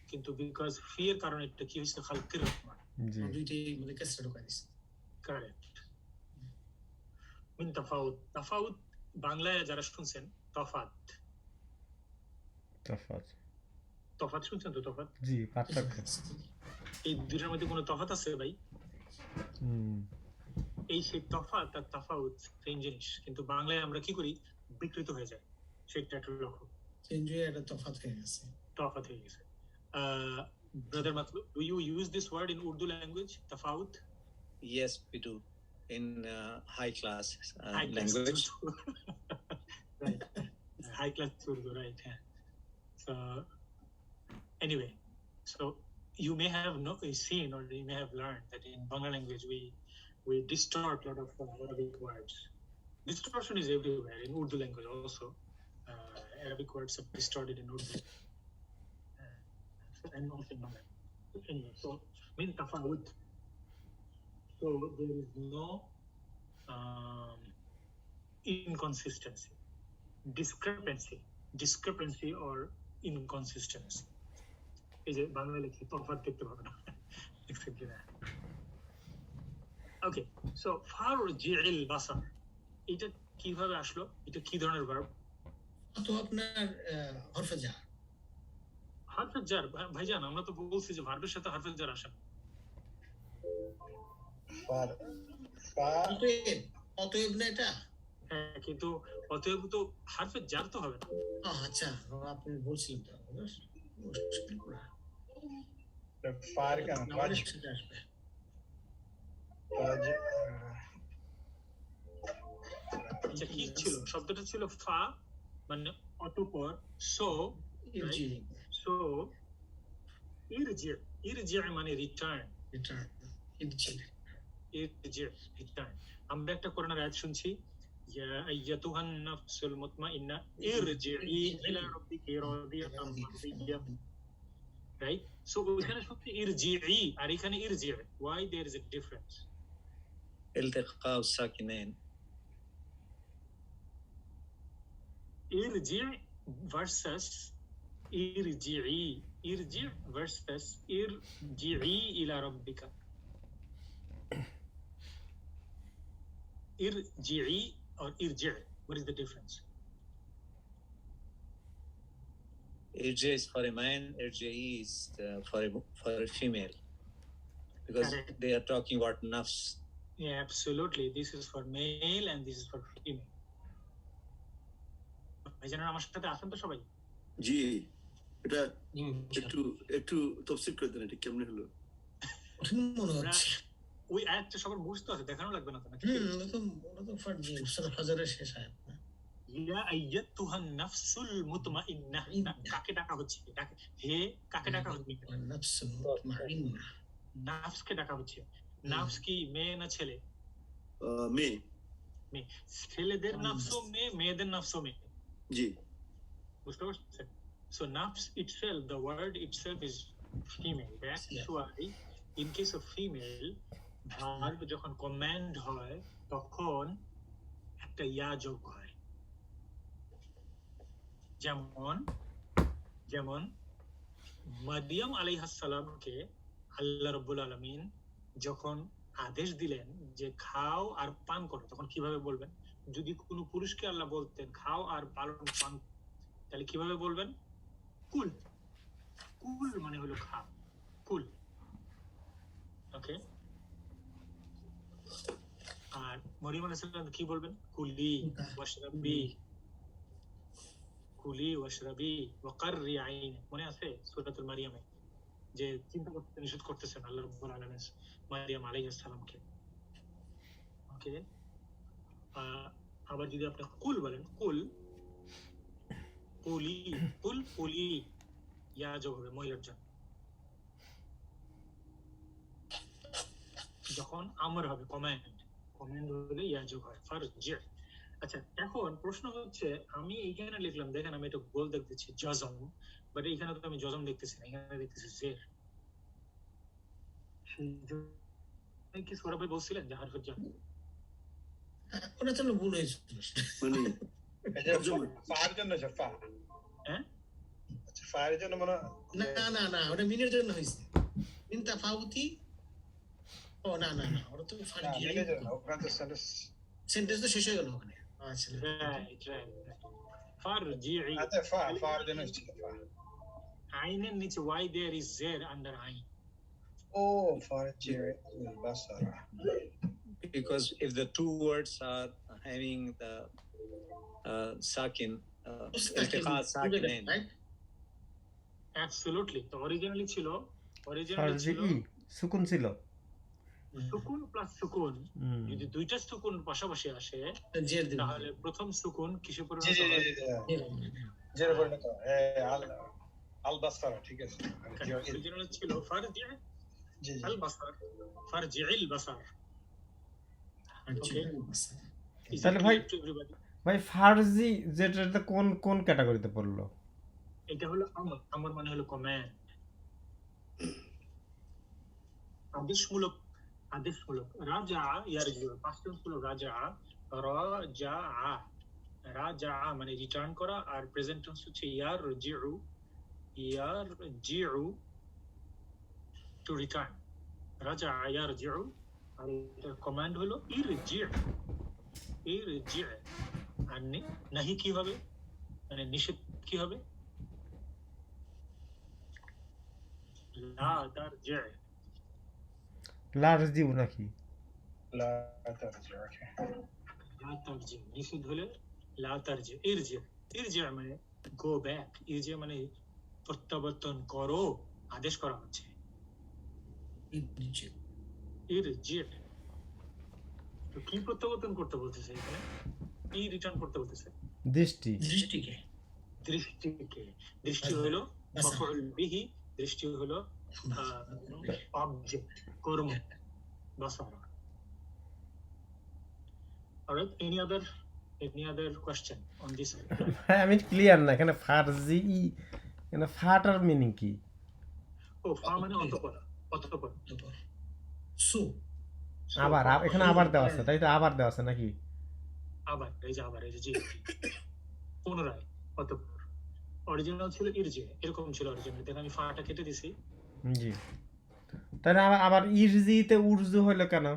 কিন্তু বিকজ ফির কারণে এটা কি হইছে খালকির রহমান। জি, দুইটাই মানে কাসরা ঢোকা দিছে। কারেক্ট। মিন তাফাউত, তাফাউত বাংলায় যারা শুনছেন তফাত, তফাত তফাত শুনছেন তো? তফাত জি, পার্থক্য। এই দুটোর মধ্যে কোনো তফাৎ আছে ভাই? হুম। এই সেই তফাৎ আর তাফাউত সেম জিনিস, কিন্তু বাংলায় আমরা কি করি, বিকৃত হয়ে যায়, সেটা একটু লক্ষ্য, চেঞ্জ হয়ে একটা তফাৎ হয়ে গেছে। তফাৎ হয়ে গেছে। Brother Matlub, do you use this word in Urdu language, তাফাউত? Yes, we do in high class High class language. Urdu. Right. High class Urdu, right? Yeah. So anyway, so you may have seen or you may have learned that in Bangla language we distort a lot of Arabic words. Distortion is everywhere in Urdu language also. Arabic words are distorted in Urdu. And also in Bangla. Anyway, so min tafawut. So there is no inconsistency, discrepancy or inconsistency. এই যে বাংলা লিখি তফাৎ দেখতে পাবো না, exactly না। ওকে, so ফারজিল বাসার, এটা কিভাবে আসলো? এটা কি ধরনের ভার্ব? তো আপনার হরফে জার। হারফে জার। ভাইজান আমরা তো বলছি যে ভার্বের সাথে হারফে জার আসে। অতএব না এটা? হ্যাঁ, কিন্তু অতএব তো হারফে জার তো হবে না। আচ্ছা, আপনি বলছিলেন তো আচ্ছা, কি ছিল শব্দটা? ছিল ফা মানে অতঃপর, সো সো ইরজি মানে রিটার্ন। রিটার্ন। আমরা একটা কোরআনের আয়াত শুনছি, ইয়া আইয়াতুহান নাফসুল মুতমাইন্না ইরজিই ইলা রাব্বিকি রাদিয়াতাম মারদিয়া। রাইট? সো ওখানে শুনছি ইরজিই আর এখানে ইরজি। Why there is a difference? التقاء الساكنين. irji versus irji'i. Irji versus irji'i ila rabbika. Irji'i or irji', what is the difference? Irji is for a man, irji is for a female, because Correct. they are talking about nafs. Yeah, absolutely. This is for male and this is for female. ভাইজান আমার সাথে আছেন তো সবাই? জি, এটা একটু একটু তফসিল করে দেন, এটা কেমনে হলো? মনে হচ্ছে ওই আয়াতটা সবার বুঝতে আছে, দেখানো লাগবে না তো নাকি? ওটা তো ফারজি সূরা ফাজরের শেষ আয়াত না? ইয়া আইয়াতুহান নাফসুল মুতমাইন্নাহ, কাকে ডাকা হচ্ছে? হে কাকে ডাকা হচ্ছে? নাফসুল মুতমাইন্নাহ, নাফসকে ডাকা হচ্ছে। নাফস কি মেয়ে না ছেলে? মেয়ে। মেয়ে। ছেলেদের নাফসও মেয়ে, মেয়েদের নাফসও মেয়ে। জি, বুঝতে পারছেন? So nafs itself, the word itself is female. That's why in case of female, verb যখন command হয় তখন একটা ইয়া যোগ হয়। যেমন মারিয়াম আলাইহিস সালামকে আল্লাহ রাব্বুল আলামিন যখন আদেশ দিলেন যে খাও আর পান করো, তখন কিভাবে বলবেন? যদি কোনো পুরুষকে আল্লাহ বলতেন খাও আর পালন পান, তাহলে কিভাবে বলবেন? কুল। কুল মানে হলো খা, কুল। ওকে, আর মরিয়ম আলাইহিস সালাম কি বলবেন? কুলি ওয়াশরাবি, কুলি ওয়াশরাবি ওয়াকাররি আইন। মনে আছে সূরাতুল মারিয়ামে যে চিন্তা করতে নিষেধ করতেছেন আল্লাহ রাব্বুল আলামিন মারিয়াম আলাইহিস সালামকে। ওকে, আবার যদি আপনি কুল বলেন, কুল কুলি, কুল কুলি, ইয়া যোগ হবে মহিলার জন্য। যখন আমর হবে কমান্ড, কমান্ড হলে ইয়া যোগ হয় ফারজি। আচ্ছা, এখন প্রশ্ন হচ্ছে, আমি এইখানে লিখলাম, দেখেন আমি এটা গোল দেখতেছি জজম, বাট এইখানে তো আমি জজম দেখতেছি না, এখানে দেখতেছি জের। কি সূরা ভাই বলছিলেন যে হারফে জার? ওটা তো ভুল হয়েছিল মানে ফার জন্য ফা। হ্যাঁ, আচ্ছা, ফার জন্য মানে না ওটা মিনের জন্য হয়েছে। মিন তাফাউতি, ও না ওটা তো ফারজি। মিনের জন্য ওখানে তো সেন্টেন্স তো শেষ হয়ে গেল ওখানে। আচ্ছা, রাইট ফারজি। আচ্ছা, ফার জন্য ছিল ফা। আইনের নিচে ওয়াই দেয়ার ইজ জের আন্ডার আইন। Oh, Fajr al-Basra. Because if the two words are having the sakin, iltiqa sakinain, right? Absolutely. তো অরিজিনালি ফার্জি ছিল ই সুকুন ছিল। সুকুন প্লাস সুকুন। হুম। যদি দুইটা সুকুন পাশাপাশি আসে জের দিবেন। তাহলে প্রথম সুকুন কিসে জি পরিণত জি হয়? জি জেরে পরিণত হয়। হ্যাঁ, আল-বাসরা, ঠিক আছে। অরিজিনাল ছিল ফারজি জি জি। আল বাসার, ফারজিল বাসার। Okay. Is it তাহলে ভাই clear to everybody? ভাই ফার্জি যেটা কোন কোন ক্যাটাগরিতে পড়লো? এটা হলো আমর মানে হলো কমান্ড, আদেশমূলক। রাজা ইয়ারজু, পাস্ট টেন্স হলো রাজা, রাজা। রাজা মানে রিটার্ন করা, আর প্রেজেন্ট টেন্স হচ্ছে ইয়ারজিউ টু রিটার্ন। রাজা ইয়ারজিউ, আর এটার কমান্ড হলো ইরজি। আর নাহি কি হবে, মানে নিষেধ কি হবে? লা তারজি। লারজিউ নাকি? লা তারজি, ওকে। লা তারজি নিষেধ হলে লা তারজি। ইরজি মানে গো ব্যাক। ইরজি মানে প্রত্যাবর্তন করো, আদেশ করা হচ্ছে। ইরজি তো কি প্রত্যাবর্তন করতে বলতেছে এখানে? কি রিটার্ন করতে বলতেছে? দৃষ্টি। দৃষ্টিকে। দৃষ্টি হলো মাফউল বিহি, দৃষ্টি হলো অবজেক্ট, কর্ম, বাসার। Alright, any other question on this? ভাই আমি ক্লিয়ার না, এখানে ফার্জি ই, এখানে ফাটার মিনিং কি? ও ফা মানে অতঃপর। সু আবার এখানে আবার দেওয়া আছে, তাই তো? আবার দেওয়া আছে নাকি? আবার এই যে জি, পুনরায়, অতঃপর। অরিজিনাল ছিল ইরজি, এরকম ছিল অরিজিনাল। দেখো আমি ফাটা কেটে দিছি। জি। তাহলে আবার ইরজিতে উর্জু হলো কেন?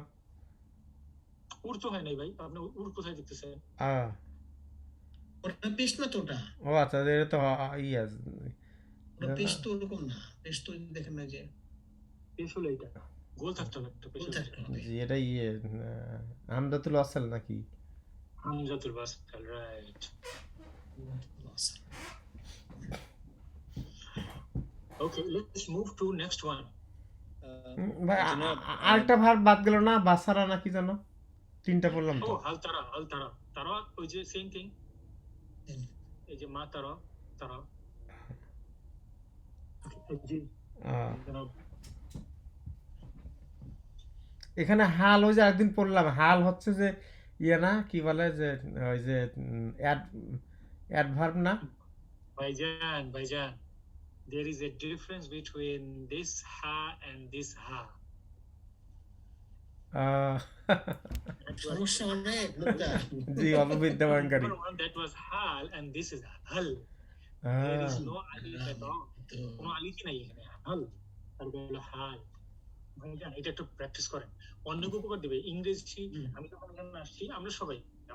উর তো হয় নাই ভাই, আপনি উর কোথায় দেখতেছেন? ওটা পেশ না তো, ওটা ও আচ্ছা, এটা তো ইয়া ওটা পেশ তো ওরকম না। পেশ তো দেখেন না যে পেশ হলো এটা, গোল থাকতে হবে একটা পেশ। গোল থাকতে হবে। জি, এটা আমদাতুল ওয়াসাল নাকি? হামজাতুল ওয়াসাল, right. Okay, let's move to next one. ভাই জনাব, আরেকটা ভার্ব বাদ গেল না, বাসারা নাকি জানো? তিনটা বললাম তো। Oh, হাল তারা ওই যে সেম থিং। এই যে মা তারা জি জনাব। এখানে হাল, ওই যে একদিন পড়লাম, হাল হচ্ছে যে ইয়ে না, কি বলে যে ওই যে অ্যাডভার্ব না? ভাইজান, there is a difference between this ha and this ha. সমস্যা অনেক মুক্তা। জি, অপবিদ্যাবানকারী। That was hal and this is hal. There is no alif at all. কোনো আলিফই নাই এখানে। হাল আর বলে হাল। ভাইজান এটা একটু প্র্যাকটিস করেন, অনেক উপকার দেবে। ইংরেজি আমি যখন এখানে আসছি,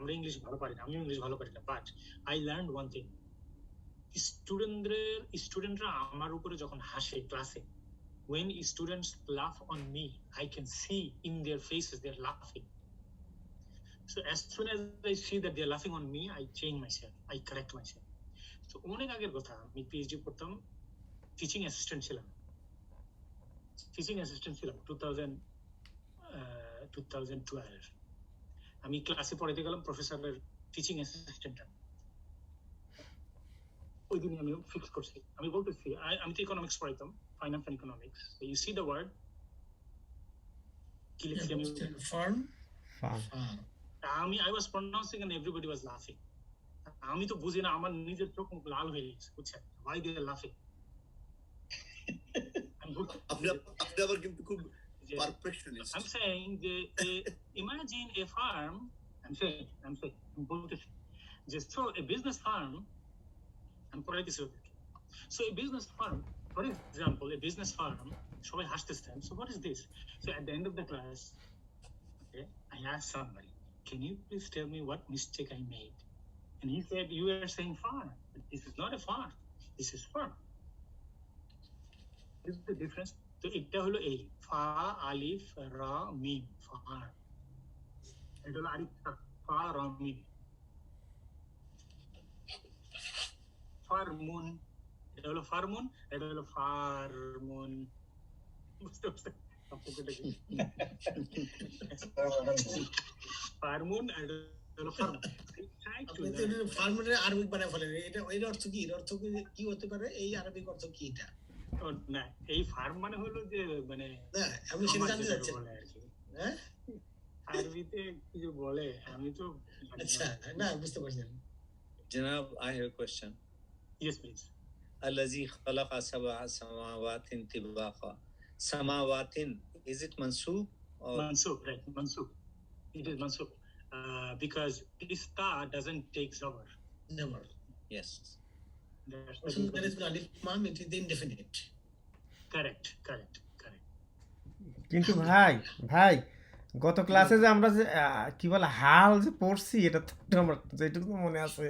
আমরা ইংলিশ ভালো পারি না, আমিও ইংলিশ ভালো পারি না, but I learn one thing. স্টুডেন্টরা আমার উপরে যখন হাসে ক্লাসে, when students laugh on me, I can see in their faces they're laughing. So as soon as I see that they're laughing on me, I change myself, I correct myself. So অনেক আগের কথা, আমি PhD করতাম, teaching assistant ছিলাম 2012। আমি ক্লাসে পড়াইতে গেলাম, প্রফেসরের টিচিং অ্যাসিস্ট্যান্ট। ওই দিন আমি ফিক্স করছি, আমি বলতেছি, আমি তো ইকোনমিক্স পড়াইতাম, finance and economics. You see the word কি লিখছি আমি? Firm. I was pronouncing and everybody was laughing. আমি তো বুঝি না, আমার নিজের চোখ মুখ লাল হয়ে গেছে, বুঝছেন? Why they are laughing? আপনি আবার কিন্তু খুব perfectionist. I'm saying imagine a farm. I'm saying just so a business farm. I'm correct. So a business farm, for example, a business farm, সবাই হাসতেছেন. So what is this? So at the end of the class, okay, I asked somebody, can you please tell me what mistake I made? And he said, you are saying farm, but this is not a farm, this is farm. Is the difference. তো এটা হলো এই ফা আলিফ রা মিম fur, এটা হলো আলিফ ফা রা মিম। ফারমুন, এটা হলো ফারমুন, এটা হলো ফারমুন। বুঝতে পারছেন পার্থক্যটা কি? ফারমুন আর এটা হলো ফারমুন। Try to আপনি তো learn. এটা ফার্মের আরবিক বানায় ফেলেন, এটা এর অর্থ কি? এর অর্থ কি হতে পারে? এই আরবিক অর্থ কি এটা? ও, না এই ফার্ম মানে হলো যে মানে না আমি সেটা আমার জানতে যেটাকে চাচ্ছি। বলে আর কি। হ্যাঁ আরবিতে কিছু বলে আমি তো আচ্ছা, না বুঝতে পারছেন। Janab, I have a question. Yes please. Allazi khalaqa sab'a samawatin tibaqa. Samawatin, is it mansub or Mansub, right? Mansub. It is mansub. Because this ta doesn't take zabar. Never. yes? That's Also the there is no alif lam, it is indefinite. correct. কিন্তু ভাই ভাই গত ক্লাসে যে আমরা যে কি বলে হাল যে পড়ছি এটা তো আমার যেটুকু তো মনে আছে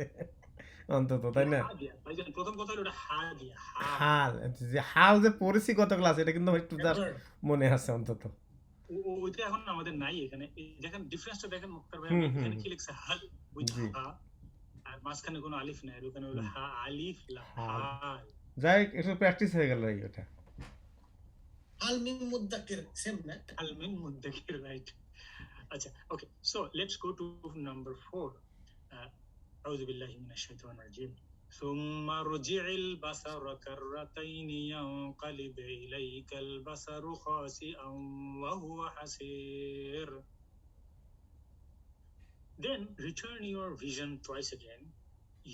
অন্তত, তাই না? হা দিয়া। ভাইজান প্রথম কথা হলো ওটা হা দিয়া। হাল যে হাল যে পড়েছি গত ক্লাসে এটা কিন্তু একটু তার Never. মনে আছে অন্তত। ওইটা এখন আমাদের নাই এখানে। দেখেন ডিফারেন্সটা দেখেন মুক্তার ভাই, হুম, এখানে হুম। কি লিখছে হাল উইথ জি। হা, আর মাঝখানে কোনো আলিফ নাই, আর ওখানে হলো হা আলিফ লা হাল। হাল। যাই একটু প্র্যাকটিস হয়ে গেল এই ওটা। আল মিম মুদ্দাকির সেম না? Al min muddakir, right? Acha, okay. So let's go to number 4. أعوذ بالله من الشيطان الرجيم. ثم ارجع البصر كرتين ينقلب إليك البصر خاسئا وهو حسير. Then return your vision twice again.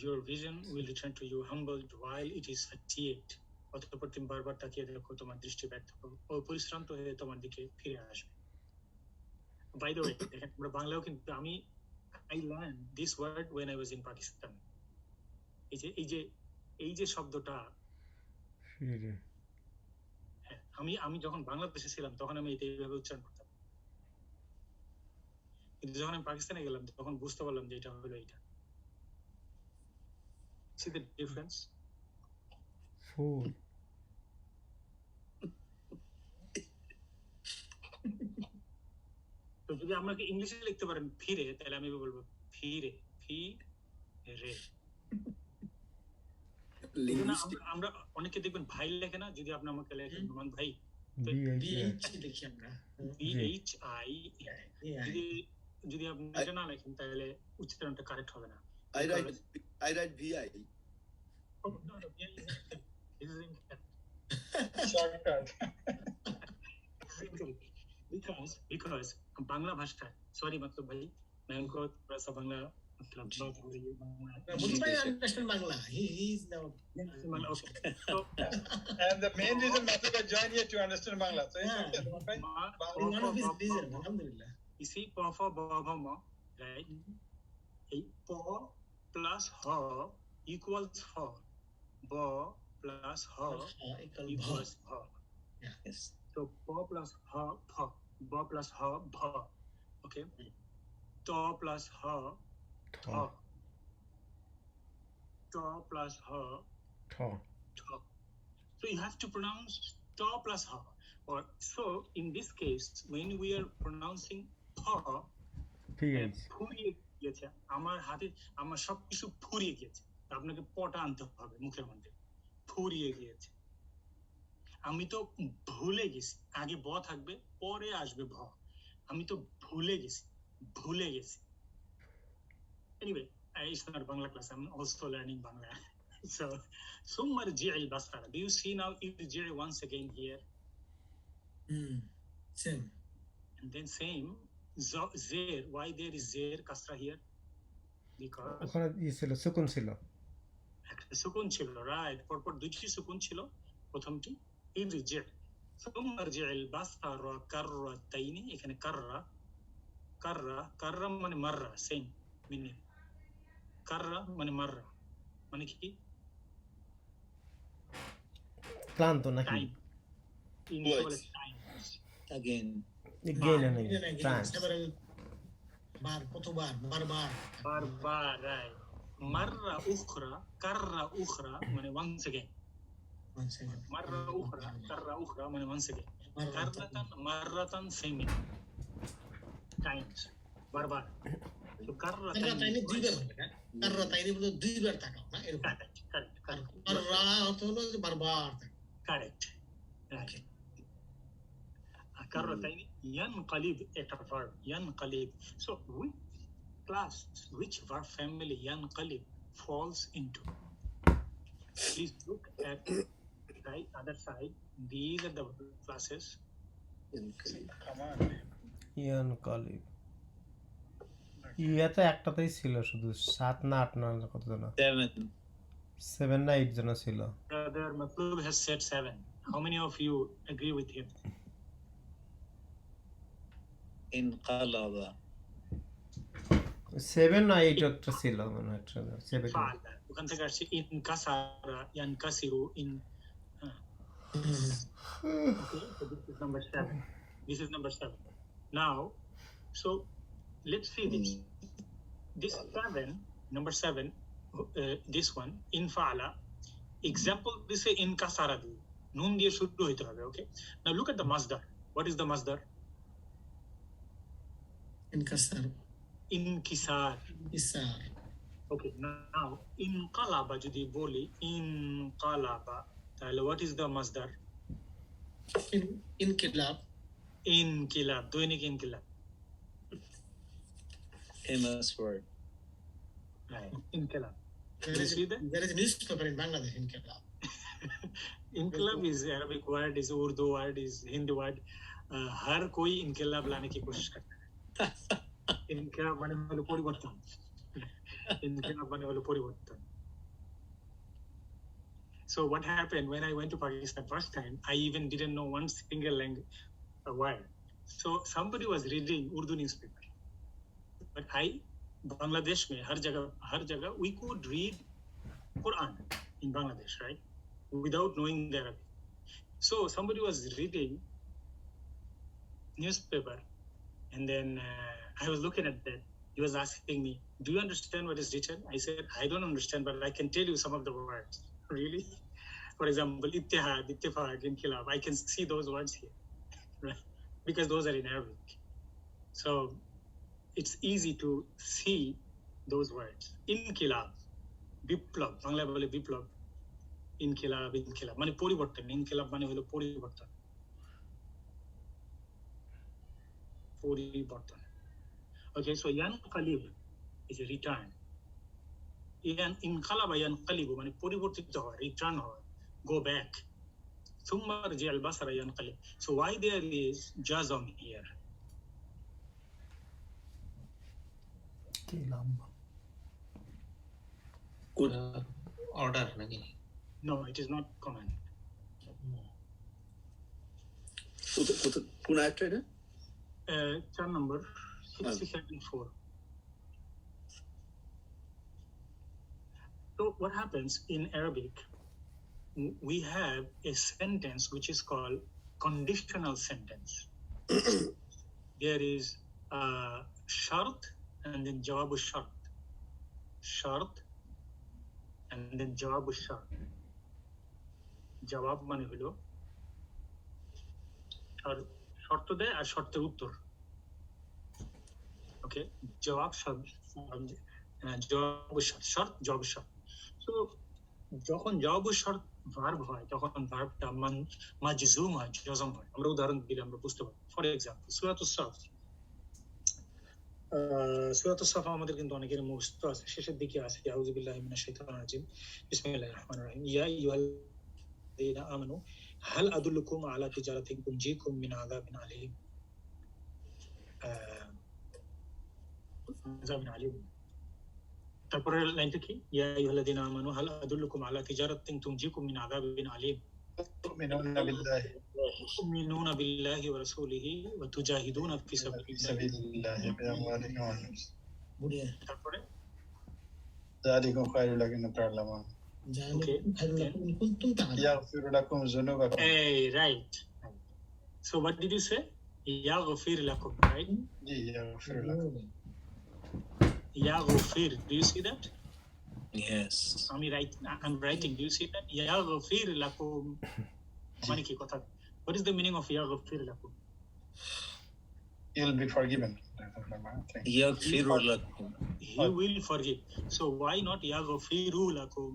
Your vision will return to you humbled while it is fatigued. অতঃপর তুমি বারবার তাকিয়ে দেখো, তোমার দৃষ্টি ব্যর্থ ও পরিশ্রান্ত হয়ে তোমার দিকে ফিরে আসবে। বাই দ্য ওয়ে, দেখেন আমরা বাংলাও কিন্তু I learned this word when I was in Pakistan. এই যে শব্দটা, হ্যাঁ, আমি যখন বাংলাদেশে ছিলাম তখন আমি এটা এইভাবে উচ্চারণ করতাম, কিন্তু যখন আমি পাকিস্তানে গেলাম তখন বুঝতে পারলাম যে এটা হলো এইটা। See the difference? ফুল। তো যদি আমাকে ইংলিশে লিখতে পারেন ফিরে, তাহলে আমি বলবো ফিরে, ফি রে। linguistic? আমরা অনেকে দেখবেন ভাই লেখে না, যদি আপনি আমাকে লেখেন নোমান ভাই, বিএইচ দেখি আমরা। VHI, Yeah. যদি আপনি এটা না লেখেন তাহলে উচ্চারণটা কারেক্ট হবে না। I write VI. Oh, no, VI is incorrect. This is incorrect. Shortcut. Because Bangla भाषा, सॉरी मतलब भाई मैं उनको थोड़ा सा बांग्ला मतलब बात हो रही है Mutlu bhai understand Bangla. He is now. okay. So And the main reason Matuka joined here to understand Bangla. So it's Yeah. okay, right? One of his reason. Alhamdulillah. you see pa fa ba ba ma, right? A pa plus ha equals ha, ba plus ha equals ha. Yes. So pa plus ha pha, ba plus ha bha, okay? Ta plus ha tha, ta plus ha tha. So you have to pronounce ta plus ha. Or so in this case, when we are pronouncing tha, ফুরিয়ে গেছে আমার হাতে, আমার সবকিছু ফুরিয়ে গেছে, আপনাকে পটা আনতে হবে মুখের মধ্যে, ফুরিয়ে গিয়েছে। আমি তো ভুলে গেছি, আগে ব থাকবে পরে আসবে ভ, আমি তো ভুলে গেছি। Anyway, it's not Bangla class, I'm also learning Bangla. So ثم ارجع البصر, do you see now irji once again here? Same. And then same zer, why there is zer kasra here? Because ওখানে ছিল সুকুন ছিল। একটা সুকুন ছিল, রাইট, পরপর দুইটি সুকুন ছিল। প্রথমটি ইরজি, সুম্মা ইরজিল বাসরা কাররাতাইনি, এখানে কাররা মানে মাররা, সেম মিনিং। কাররা মানে মাররা, মানে কি? ক্লান্ত নাকি? টাইম, ইংলিশে বলে টাইম। Again. Several বার, কতবার, বারবার। বারবার, রাইট। মাররা উখরা, কাররা উখরা মানে once again, One second. মাররা Ukhra, কাররা Ukhra মানে once again. মাররাতান। কাররাতান, মাররাতান, same meaning. Times, বারবার। So কাররাতাইনি দুইবার হবে না? কাররাতাইনি বলতে দুইবার তাকাও না এরকম। Correct, correct, আর correct. কাররা অর্থ হলো যে বারবার তাকাও। Correct. Right. كرتين ينقلب একটা verb ينقلب. So which class, which verb family ينقلب falls into? Please look at the other side. These are the classes. Come on. ইয়ান কালিব ইয়াতে একটাতেই ছিল শুধু 7 না 8 না কত জন 7 না 8 জন ছিল Brother Matlub has said 7. How many of you agree with him? Inqalaba. 7 না 8 একটা ছিল মনে হয় 7 ফাআলা ওখান থেকে আসছে ইনকাসারা ইয়ানকাসিরু in okay, so this is number 7. This is number 7. Now, so let's see this. This 7, number 7, this one, in faala, example, this is in kasara di. Nun diye shuru hoite hobe, okay? Now look at the masdar. What is the masdar? ইনকাসার, Inkisar. ইসার, Okay, now, inqalaba jodi boli, inqalaba, তাহলে what is the masdar? Inqilab, Inkilab, দৈনিক ইনকিলাব. Famous word. Right, inkilab. There is, see that? there is a newspaper in Bangladesh, Inkilab. इनकलाब is Arabic word, is Urdu word, is Hindi word. हर कोई इनकलाब लाने की कोशिश करता है. इनकलाब बने वाले परिवर्तन. इनकलाब बने वाले परिवर्तन. So what happened when I went to Pakistan first time? I even didn't know one single language word. So somebody was reading Urdu newspaper, but Bangladesh में हर जगह we could read Quran in Bangladesh, right? Without knowing the Arabic. So somebody was reading newspaper, and then I was looking at that. He was asking me, "Do you understand what is written?" I said, "I don't understand, but I can tell you some of the words." Really? For example, ittihad, ittifaq, inkilab. I can see those words here, right? Because those are in Arabic. So it's easy to see those words. Inkilab, biplab, Bangla বলে বিপ্লব. ইনকিলাব মানে পরিবর্তন. ইনকিলাব মানে হলো পরিবর্তন. Okay, so yanqalib is a return. Inqalaba yanqalibu মানে পরিবর্তিত হয়, return হয়, go back. thumma rji al-basara yanqalib. So why there is jazm here? কি লম্বা অর্ডার নাকি? No, it is not command. কোন আয়াতটা এটা? 4 number 674. So what happens in Arabic? We have a sentence which is called conditional sentence. There is shart and then jawabu shart. Shart and then jawabu shart. জবাব মানে হলো আর শর্ত দেয় আর শর্তের উত্তর. ওকে, জবাব শর্ত, জবাব শর্ত. তো যখন জবাব শর্ত ভার্ব হয় তখন ভার্বটা মাজজুম হয়, জজম হয়. আমরা উদাহরণ দিলে আমরা বুঝতে পারি. ফর এক্সাম্পল সূরাতুস সাফ. সূরাতুস সাফ আমাদের কিন্তু অনেকের মুখস্থ আছে, শেষের দিকে আছে আউযু বিল্লাহি মিনাশ শাইতানির রাজিম বিসমিল্লাহির রাহমানির রাহিম ইয়া আইয়ুহাল الذين آمنوا هل أدلكم على تجارة تنجيكم من عذاب أليم. তারপরে লাইনটা কি? ইয়া আইয়ুহাল্লাযীনা আমানু হাল আদুল্লুকুম আলা তিজারাতিন তুনজিকুম মিন আযাবিন আলীম. تؤمنون بالله ورسوله وتجاهدون في سبيل الله بأموالكم وأنفسكم তারপরে ذلكم خير لكم تعلمون يغفر لكم ذنوبكم. Hey, right. So what did you say? يغفر لكم, right? يغفر لكم. يغفر. Do you see that? Yes. I'm writing. Do you see that? Yaghfir lakum. মানে কি কথা? What is the meaning of yaghfir lakum? You'll be forgiven. Yaghfiru lakum. He will forgive. So why not yaghfiru lakum?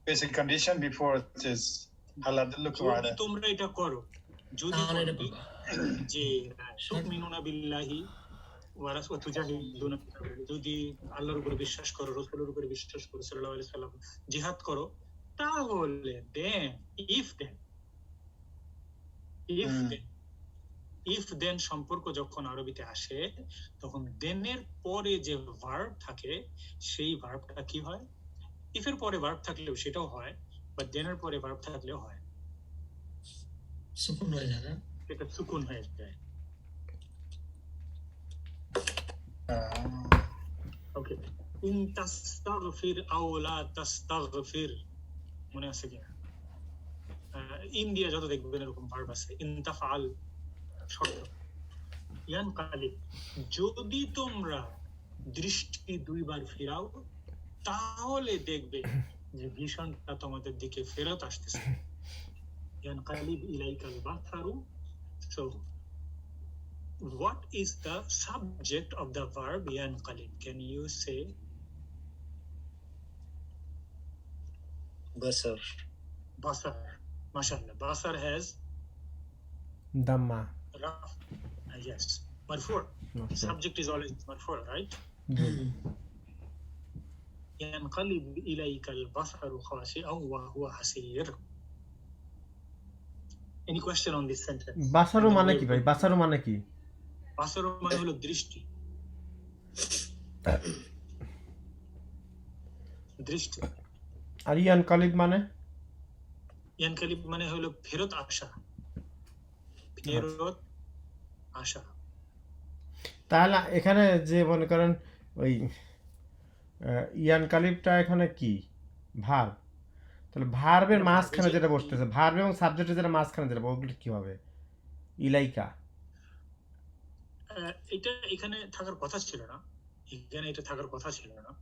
Basic condition before it is halal look যদি তোমরা এটা করো, যদি তাহলে এটা বলি পাবা। যে তুমিনুনা বিল্লাহি ওয়া তুজাহিদুনা ফি সাবিলিল্লাহ, যদি আল্লাহর উপরে বিশ্বাস করো, রাসূলের উপরে বিশ্বাস করো সাল্লাল্লাহু আলাইহি সাল্লাম, জিহাদ করো, তাহলে ইফ দেন সম্পর্ক যখন আরবিতে আসে, তখন দেনের পরে যে ভার্ব থাকে সেই ভার্বটা কি হয়? ইফের পরে ভার্ব থাকলেও সেটাও হয়, বা দেনের পরে ভার্ব থাকলেও হয়, সুকুন হয়ে যায় না? এটা সুকুন হয়ে যায়। ওকে, ইন তাস্তাগফির আও লা তাস্তাগফির, মনে আছে কিনা? ইন্ডিয়া যত দেখবেন এরকম ভার্ব আছে। ইনতাফআল শর্ত, ইয়ানকালিব যদি তোমরা দৃষ্টি দুইবার ফেরাও, তাহলে দেখবে যে ভীষণটা তোমাদের দিকে ফেরত আসতেছে। ইয়ানকালিব ইলাইকাল বাসারু। So what is the subject of the verb yanqalib? Can you say? Basar. Basar. Mashallah. Basar has Dhamma. raf. Yes. Marfu'. Okay. Subject is always marfu', right? ينقلب إليك البصر خاسئا وهو حسير. Any question on this sentence? বাসারু মানে কি ভাই? বাসারু মানে কি? বাসারু মানে হলো দৃষ্টি। দৃষ্টি। আর ইয়ানকালিব মানে? ইয়ানকালিব মানে হলো ফেরত আসা। ফেরত আসা। তাহলে এখানে যে মনে করেন ওই ইয়ানকালিবটা এখানে কি? ভার্ব। তাহলে ভার্বের মাঝখানে যেটা বসতেছে, ভার্ব এবং সাবজেক্টের যেটা মাঝখানে যেটা, ওগুলো কি হবে? ইলাইকা। এটা এখানে থাকার কথা ছিল না, এখানে এটা থাকার কথা ছিল না।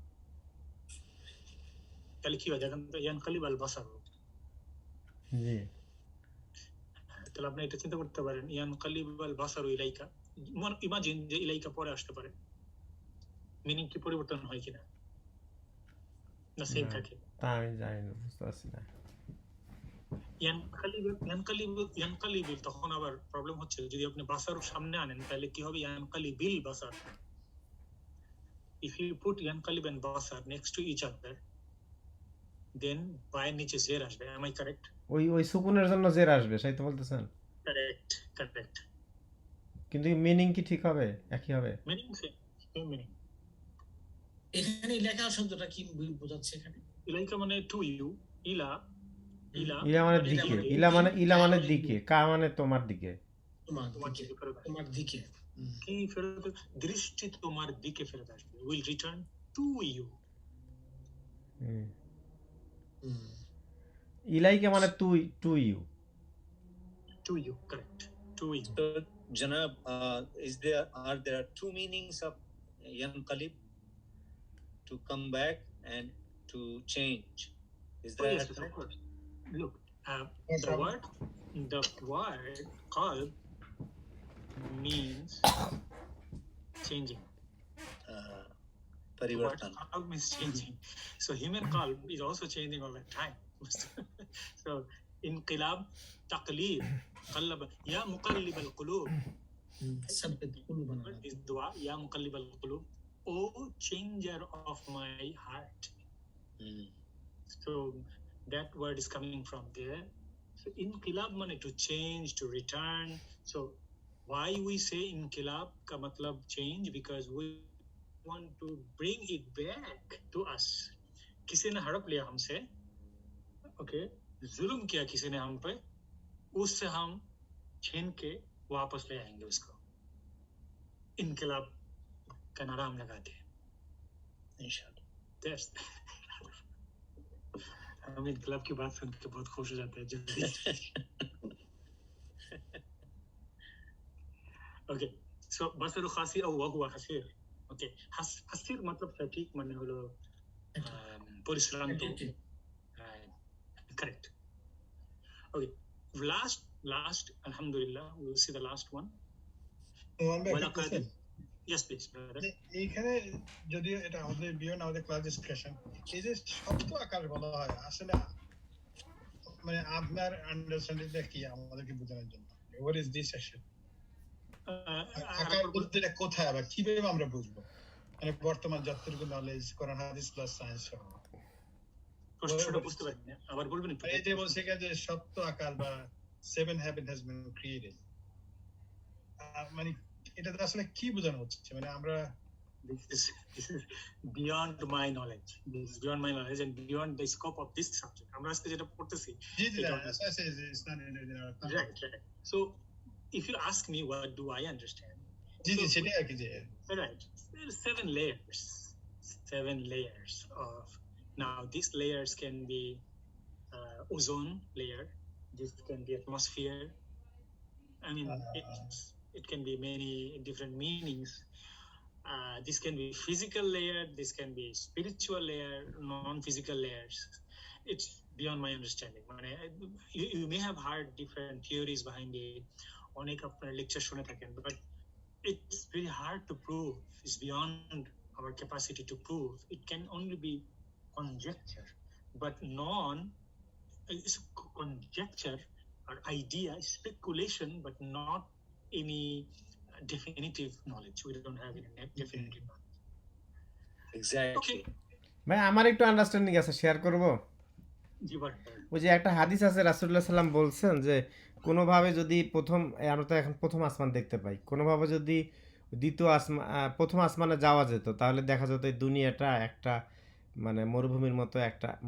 তাহলে কি হয় দেখেন তো, ইয়ানকালিব আল বাসারু। জি। তাহলে আপনি এটা চিন্তা করতে পারেন, ইয়ানকালিব আল বাসারু ইলাইকা। ইমাজিন যে ইলাইকা পরে আসতে পারে, মিনিং কি পরিবর্তন হয় কিনা, না সেম থাকে? তা আমি জানি না, বুঝতে পারছি না। ইয়ানকালিব তখন আবার প্রবলেম হচ্ছে, যদি আপনি বাসারু সামনে আনেন তাহলে কি হবে? ইয়ানকালিবিল বাসার। If you put ইয়ানকালিব and বাসার next to each other, then বায়ের নিচে জের আসবে। Am I correct? ওই সুকুনের জন্য জের আসবে, সেই তো বলতেছেন? Correct. কিন্তু মিনিং কি ঠিক হবে? একই হবে? Meaning same meaning. এখানে ইলাকা শব্দটা কি বোঝাচ্ছে এখানে? ইলাইকা মানে টু ইউ, ইলা মানে দিকে, ইলা মানে দিকে, কা মানে তোমার দিকে, তোমার দিকে কি ফেরত, দৃষ্টি তোমার দিকে ফেরত আসবে, will return to you. ইলাইকা মানে to you, correct, to you. So, Janab, are there two meanings of yanqalib? To come back and to change. Is that Yes, of course. Look, the word qalb means changing. Parivartan. Qalb means changing. So human qalb is also changing all the time. So inqilab, taqlib, qallab, ya muqallib al-qulub. সাব্বিত কুলুবানা। Is dua, ya muqallib al-qulub, oh changer of my heart. So that word is coming from there. So inqilab means to change, to return. So why we say inqilab ka matlab change? Because we want to bring it back to us. किसी ने हड़प लिया हमसे, okay, जुल्म किया किसी ने हम पे, उससे हम छीन के वापस ले आएंगे उसको। इनकलाब का नाम लगाते हैं इंशाल्लाह। हम इनकलाब की बात सुन के बहुत खुश हो जाते हैं जल्दी। Okay, so बसर खासी और वहुआ हसीर, ওকে, হাসির মতলব সঠিক মানে হলো পরিশ্রান্ত। Correct. Okay. Last, Alhamdulillah, we will see the last one. Yes, please, brother. এইখানে যদিও এটা আমাদের বিয়ন্ড আমাদের ক্লাস ডিসকাশন, এই যে শব্দ আকার বলা হয় আসলে মানে আপনার আন্ডারস্ট্যান্ডিংটা কি আমাদেরকে বোঝানোর জন্য? What is this section? আকার বলতে এটা কোথায় আবার কিভাবে আমরা বুঝবো? মানে বর্তমান যতটুকু নলেজ কোরআন হাদিস প্লাস সায়েন্স সহ প্রশ্নটা বুঝতে পারি না, আবার বলবেন? এই যে বলছে যে সপ্ত আকার বা seven habit has been created, মানে এটা আসলে কি বোঝানো হচ্ছে? মানে আমরা this is beyond my knowledge. This is beyond my knowledge and beyond the scope of this subject. আমরা আজকে যেটা পড়তেছি, right. So if you ask me what do I understand, সেটা আর কি যে right, there are 7 layers of, now these layers can be ozone layer, this can be atmosphere. I mean, it can be many different meanings. This can be physical layer, this can be spiritual layer, non-physical layers. It's beyond my understanding. You may have heard different theories behind it, অনেক আপনার lecture শুনে থাকেন, but it's very hard to prove. It's beyond our capacity to prove. It can only be conjecture, but it's conjecture or idea, speculation, but not any definitive knowledge. We don't have any definitive knowledge. Exactly. Okay. ভাই আমার একটু understanding আছে, share করব। ওই যে একটা হাদিস আছে, রাসূলুল্লাহ সাল্লাম বলছেন যে কোনোভাবে যদি আমরা তো এখন প্রথম আসমান দেখতে পাই, কোনোভাবে যদি প্রথম আসমানে যাওয়া যেত তাহলে দেখা যেত এই দুনিয়াটা একটা মানে মরুভূমির মতো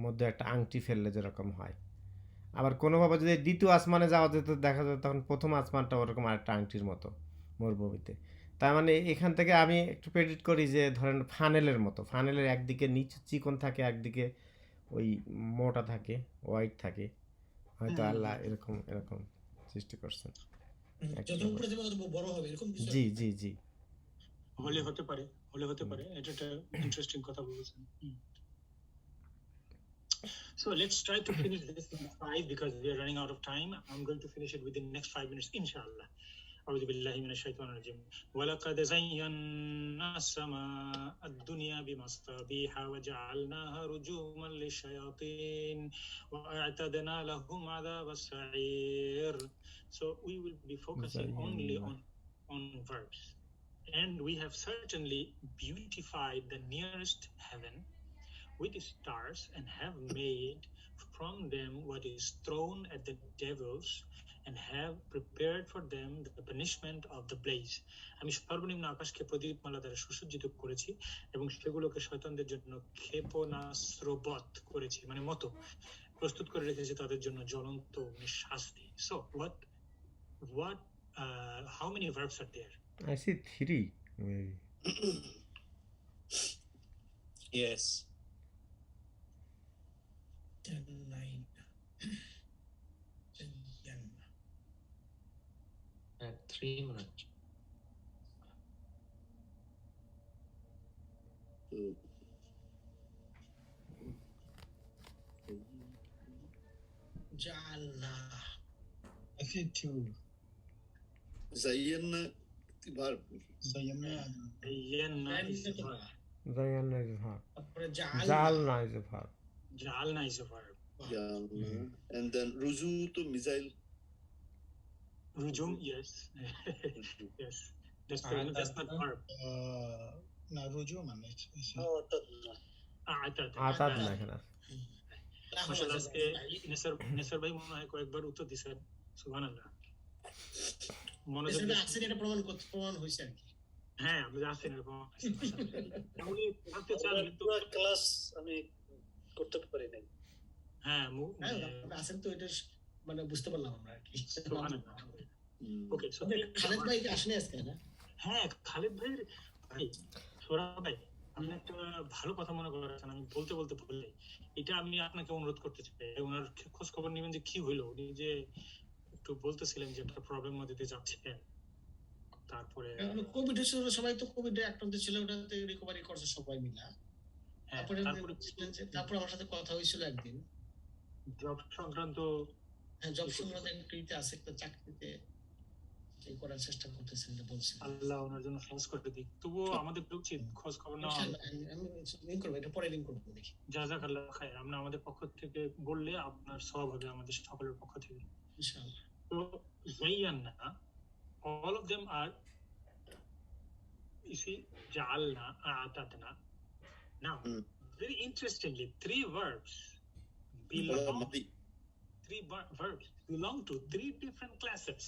মধ্যে একটা আংটি ফেললে যেরকম হয়। আবার কোনোভাবে যদি দ্বিতীয় আসমানে যাওয়া যেত দেখা যেত তখন প্রথম আসমানটা ওরকম আরেকটা আংটির মতো মরুভূমিতে। তার মানে এখান থেকে আমি একটু প্রেডিক্ট করি যে ধরেন ফানেলের মতো, ফানেলের একদিকে নিচু চিকন থাকে, একদিকে ওই মোটা থাকে, হোয়াইট থাকে, হয়তো আল্লাহ এরকম সৃষ্টি করছেন। জি জি জি, হলে হতে পারে, এটা একটা ইন্টারেস্টিং কথা বলেছেন। So let's try to finish this in 5 because we are running out of time. I'm going to finish it within the next 5 minutes, inshallah. أعوذ بالله من الشيطان الرجيم. ولقد زينا السماء الدنيا بمصابيح وجعلناها رجوما للشياطين وأعتدنا لهم عذاب السعير. So we will be focusing only on verbs, and we have certainly beautified the nearest heaven with stars and have made from them what is thrown at the devils and have prepared for them the punishment of the blaze. আমি সর্বনিম্ন আকাশকে প্রদীপমালা দ্বারা সুসজ্জিত করেছি এবং সেগুলোকে শয়তানদের জন্য ক্ষেপণাস্ত্রবৎ করেছি, মানে মতো প্রস্তুত করে রেখেছি তাদের জন্য জ্বলন্ত শাস্তি। So what how many verbs are there? I see 3 maybe. Yes. 9. At 3 minutes. Ja'alna. I see 2. Zayyana verb. Zayyana is a verb. Zayyana is a verb. Ja'alna is a verb. Ja'alna is a verb. And then ruju to missile. Rujum, yes. Yes. That's not verb. না রুজুম মানে আতাদ না কেন? মাশাআল্লাহ, আজকে নেসার ভাই মনে হয় কয়েকবার উত্তর দিয়েছেন। সুবহানাল্লাহ। মনোযোগ এটা প্রমাণ হয়েছে আর কি। হ্যাঁ, আমরা আসছি না প্রমাণ। উনি বলতে চান কিন্তু ক্লাস আমি করতে পারি নাই। হ্যাঁ, আসেন তো এটা মানে বুঝতে পারলাম আমরা আর কি। ওকে, সো খালেদ ভাই কি আসেন আজকে না? হ্যাঁ, খালেদ ভাই সোহরাব ভাই, আপনি একটা ভালো কথা মনে করেছেন, আমি বলতে ভুলে এটা আমি আপনাকে অনুরোধ করতে চাই, ওনার খোঁজ খবর নেবেন যে কি হইলো। উনি যে একটু বলতেছিলেন যে একটা প্রবলেম মধ্যে দিয়ে যাচ্ছেন, তারপরে কোভিড হয়েছিল, সবাই তো কোভিডে আক্রান্ত ছিল, ওটাতে রিকভারি করছে সবাই মিলা। হ্যাঁ, তারপরে তারপরে আমার সাথে কথা হয়েছিল একদিন, জব সংক্রান্ত জব সংক্রান্ত একটা ইতে আছে, একটা চাকরিতে এই করার চেষ্টা করতেছেন বলছেন। আল্লাহ ওনার জন্য সহজ করে দিক। তবুও আমাদের উচিত খোঁজ খবর নেওয়া। আমি লিংক করবো, এটা পরে লিংক করবো, দেখি। জাযাকাল্লাহ খায়র। আমরা আমাদের পক্ষ থেকে বললে আপনার সওয়াব হবে আমাদের সকলের পক্ষ থেকে। ইনশাআল্লাহ। তো জাইয়ান্না, all of them are, you see, ja'alna, a'tatna. Now, very interestingly, three verbs belong to three different classes.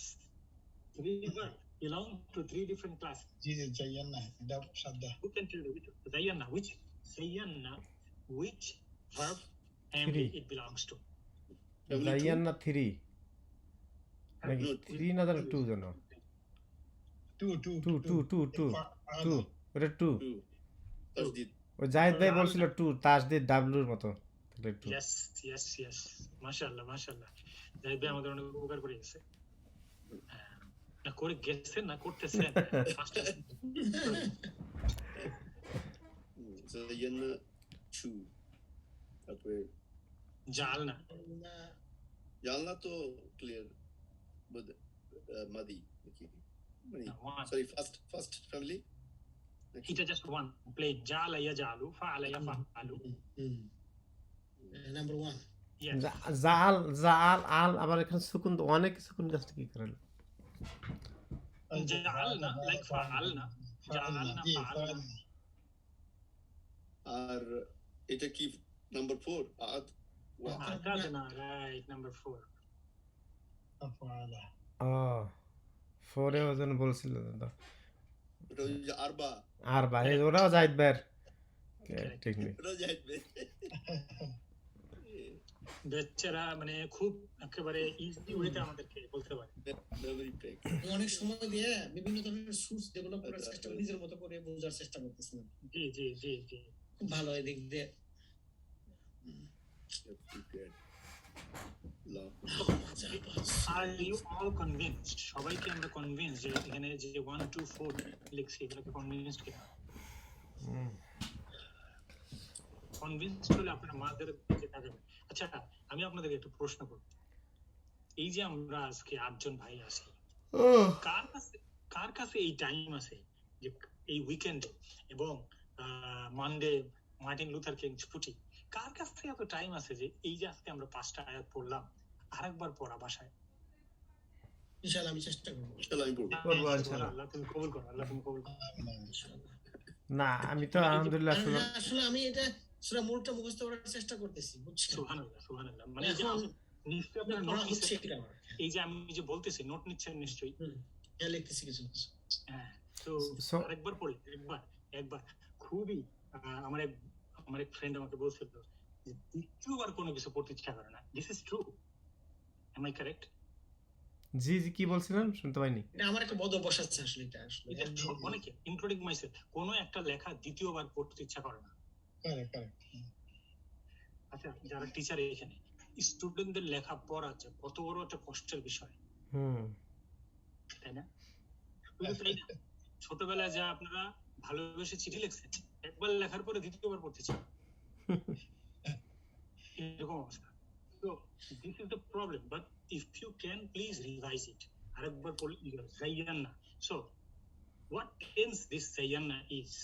Three verbs belong to three different classes. জি জি জাইয়ান্না, এটা সাদা। Who can tell me which verb Three. it belongs to? জাইয়ান্না 3 নাকি 3 না জানো 2 জানো? Two ওটা 2। Tasdid. ও জাহিদ ভাই বলছিল 2, তাসদিদ ডাব্লুর মতো, তাহলে 2। Yes. মাশাআল্লাহ। জাহিদ ভাই আমাদের অনেক উপকার করে গেছে। না করে গেছেন না করতেছেন। Zayyana 2. তারপরে জালনা জানলা তো ক্লিয়ার, but মাদি নাকি মানে one. সরি ফার্স্ট ফ্যামিলি এটা জাস্ট ওয়ান প্লেন। জালা ইয়াজালু, ফাআলা ইয়াফআলু। Number 1 Yes. জাল আল, আবার এখানে সুকুন, অনেক সুকুন গাছটা কি করে? জালনা লাইক ফাআলনা, জালনা ফাআলনা। আর এটা কি নাম্বার 4 আদ আতাদনা, রাইট, নাম্বার 4। আফআলা। ও 4 এ ওজন বলছিল তো। ওটা ওই যে আরবা, আর ভাই ওরাও জাহিদ ভাইয়ের টেকনিক। ওটা যাইবে বেচারা মানে খুব একেবারে ইজি ওয়েতে আমাদেরকে বলতে পারে। Memory break. অনেক সময় দিয়ে বিভিন্ন ধরনের সোর্স ডেভেলপ করার চেষ্টা করে, নিজের মতো করে বোঝার চেষ্টা করতেছিলাম। জি। খুব ভালো এদিক দিয়ে। Are you all convinced? সবাইকে আমরা কনভিন্স যে এখানে যে 1 2 4 লিখছি এগুলোকে কনভিন্সড কিনা? কনভিন্সড হলে আপনারা মাদের দিকে তাকাবেন। আচ্ছা, আমি আপনাদেরকে একটা প্রশ্ন করব। এই যে আমরা আজকে 8 জন ভাই আছি, কার কাছে এই টাইম আছে যে এই উইকেন্ডে এবং মানডে মার্টিন লুথার কিং ছুটি, কার কাছে এত টাইম আছে যে এই যে আজকে আমরা 5টা আয়াত পড়লাম আরেকবার পড়া বাসায়? ইনশাআল্লাহ আমি চেষ্টা করব। ইনশাআল্লাহ আমি করব। আল্লাহ তুমি কবুল করো। না আমি তো আলহামদুলিল্লাহ আসলে আমি এটা সূরা মূলটা মুখস্থ করার চেষ্টা করতেছি, বুঝছেন? সুবহানাল্লাহ। মানে যে নিশ্চয়ই আপনারা নোট নিচ্ছেন। এই যে আমি যে বলতেছি নোট নিচ্ছেন নিশ্চয়ই। হ্যাঁ, লিখতেছি কিছু। হ্যাঁ, তো আরেকবার পড়ি, একবার খুবই আমার এক ফ্রেন্ড আমাকে বলছিল যে দ্বিতীয়বার কোনো কিছু পড়তে ইচ্ছা করে না। This is true, am I correct? জি কি বলছিলেন শুনতে পাইনি। এটা আমার একটা বদ অভ্যাস আছে আসলে, এটা অনেকে ইনক্লুডিং মাইসেলফ, কোনো একটা লেখা দ্বিতীয়বার পড়তে ইচ্ছা করে না। কারেক্ট। আচ্ছা, যারা টিচার এখানে স্টুডেন্টদের লেখা পড়া কত বড় একটা কষ্টের বিষয়, তাই না? ছোটবেলায় যা আপনারা ভালোবেসে চিঠি লিখছেন, একবার লেখার পরে দ্বিতীয়বার পড়তে চান, এরকম অবস্থা। So this is the problem, but if you can please revise it. আরেকবার পড়লে জাইয়ান্না। So what tense this জাইয়ান্না is?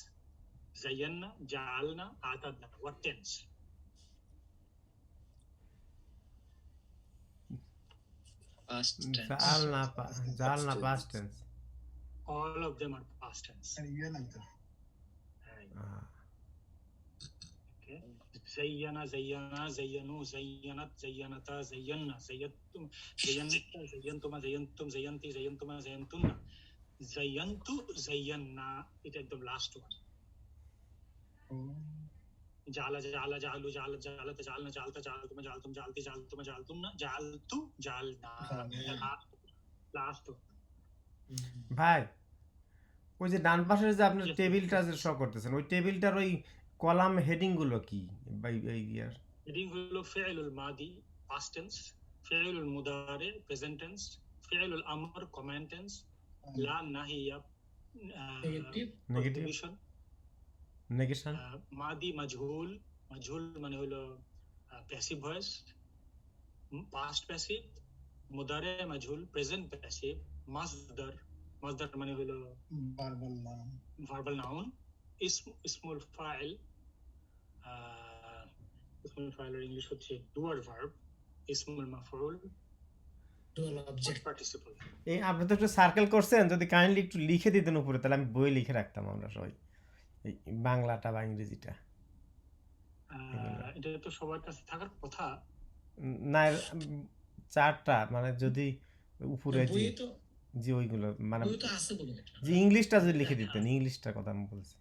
জাইয়ান্না, জাআলনা, আতাদনা, what tense? Past tense. জালনা past tense. All of them are past tense. Okay. Zayyana, zayyana, zayyanu, zayyanat, zayyanata, zayyanna, zayyattum, zayyanta, zayyantuma, zayyantum, zayyanti, zayyantuma, zayyantunna, zayyantu, zayyanna. It is the last one. Jala, jala, jalu, jala, jalata, jalna, jalta, jaltuma, jaltum, jalti, jaltuma, jaltumna, jaltu, jalna. Last one. ভাই ওই যে ডান পাশে যে আপনি টেবিলটা যে show করতেছেন, ওই টেবিলটার ওই কলাম হেডিং গুলো কি ভাই? এই ইয়ার হেডিং হলো ফি'লুল মাদি পাস্ট টেন্স, ফি'লুল মুদারি প্রেজেন্ট টেন্স, ফি'লুল আমর কমান্ড টেন্স, লা নাহিয়া Negative. নেগেটিভ প্রহিবিশন, নেগেশন মাদি মাজহুল, মাজহুল মানে হলো প্যাসিভ ভয়েস, পাস্ট প্যাসিভ, মুদারে মাজহুল, প্রেজেন্ট প্যাসিভ, মাসদার, মাসদার মানে হলো verbal noun. ভার্বাল নাউন, ইসমুল ফাইল, ইসমুল ফাইলের ইংলিশ হচ্ছে ডুয়ার ভার্ব, ইসমুল মাফউল, Dual object. পার্টিসিপল। এই আপনি তো একটু সার্কেল করছেন, যদি কাইন্ডলি একটু লিখে দিতেন উপরে তাহলে আমি বই লিখে রাখতাম আমরা সবাই, এই বাংলাটা বা ইংরেজিটা। এটা তো সবার কাছে থাকার কথা। না চারটা মানে যদি উপরে যে বইয়ে তো যে ওইগুলো মানে বইয়ে তো আছে বলে এটা। যে ইংলিশটা যদি লিখে দিতেন, ইংলিশটার কথা আমি বলছি,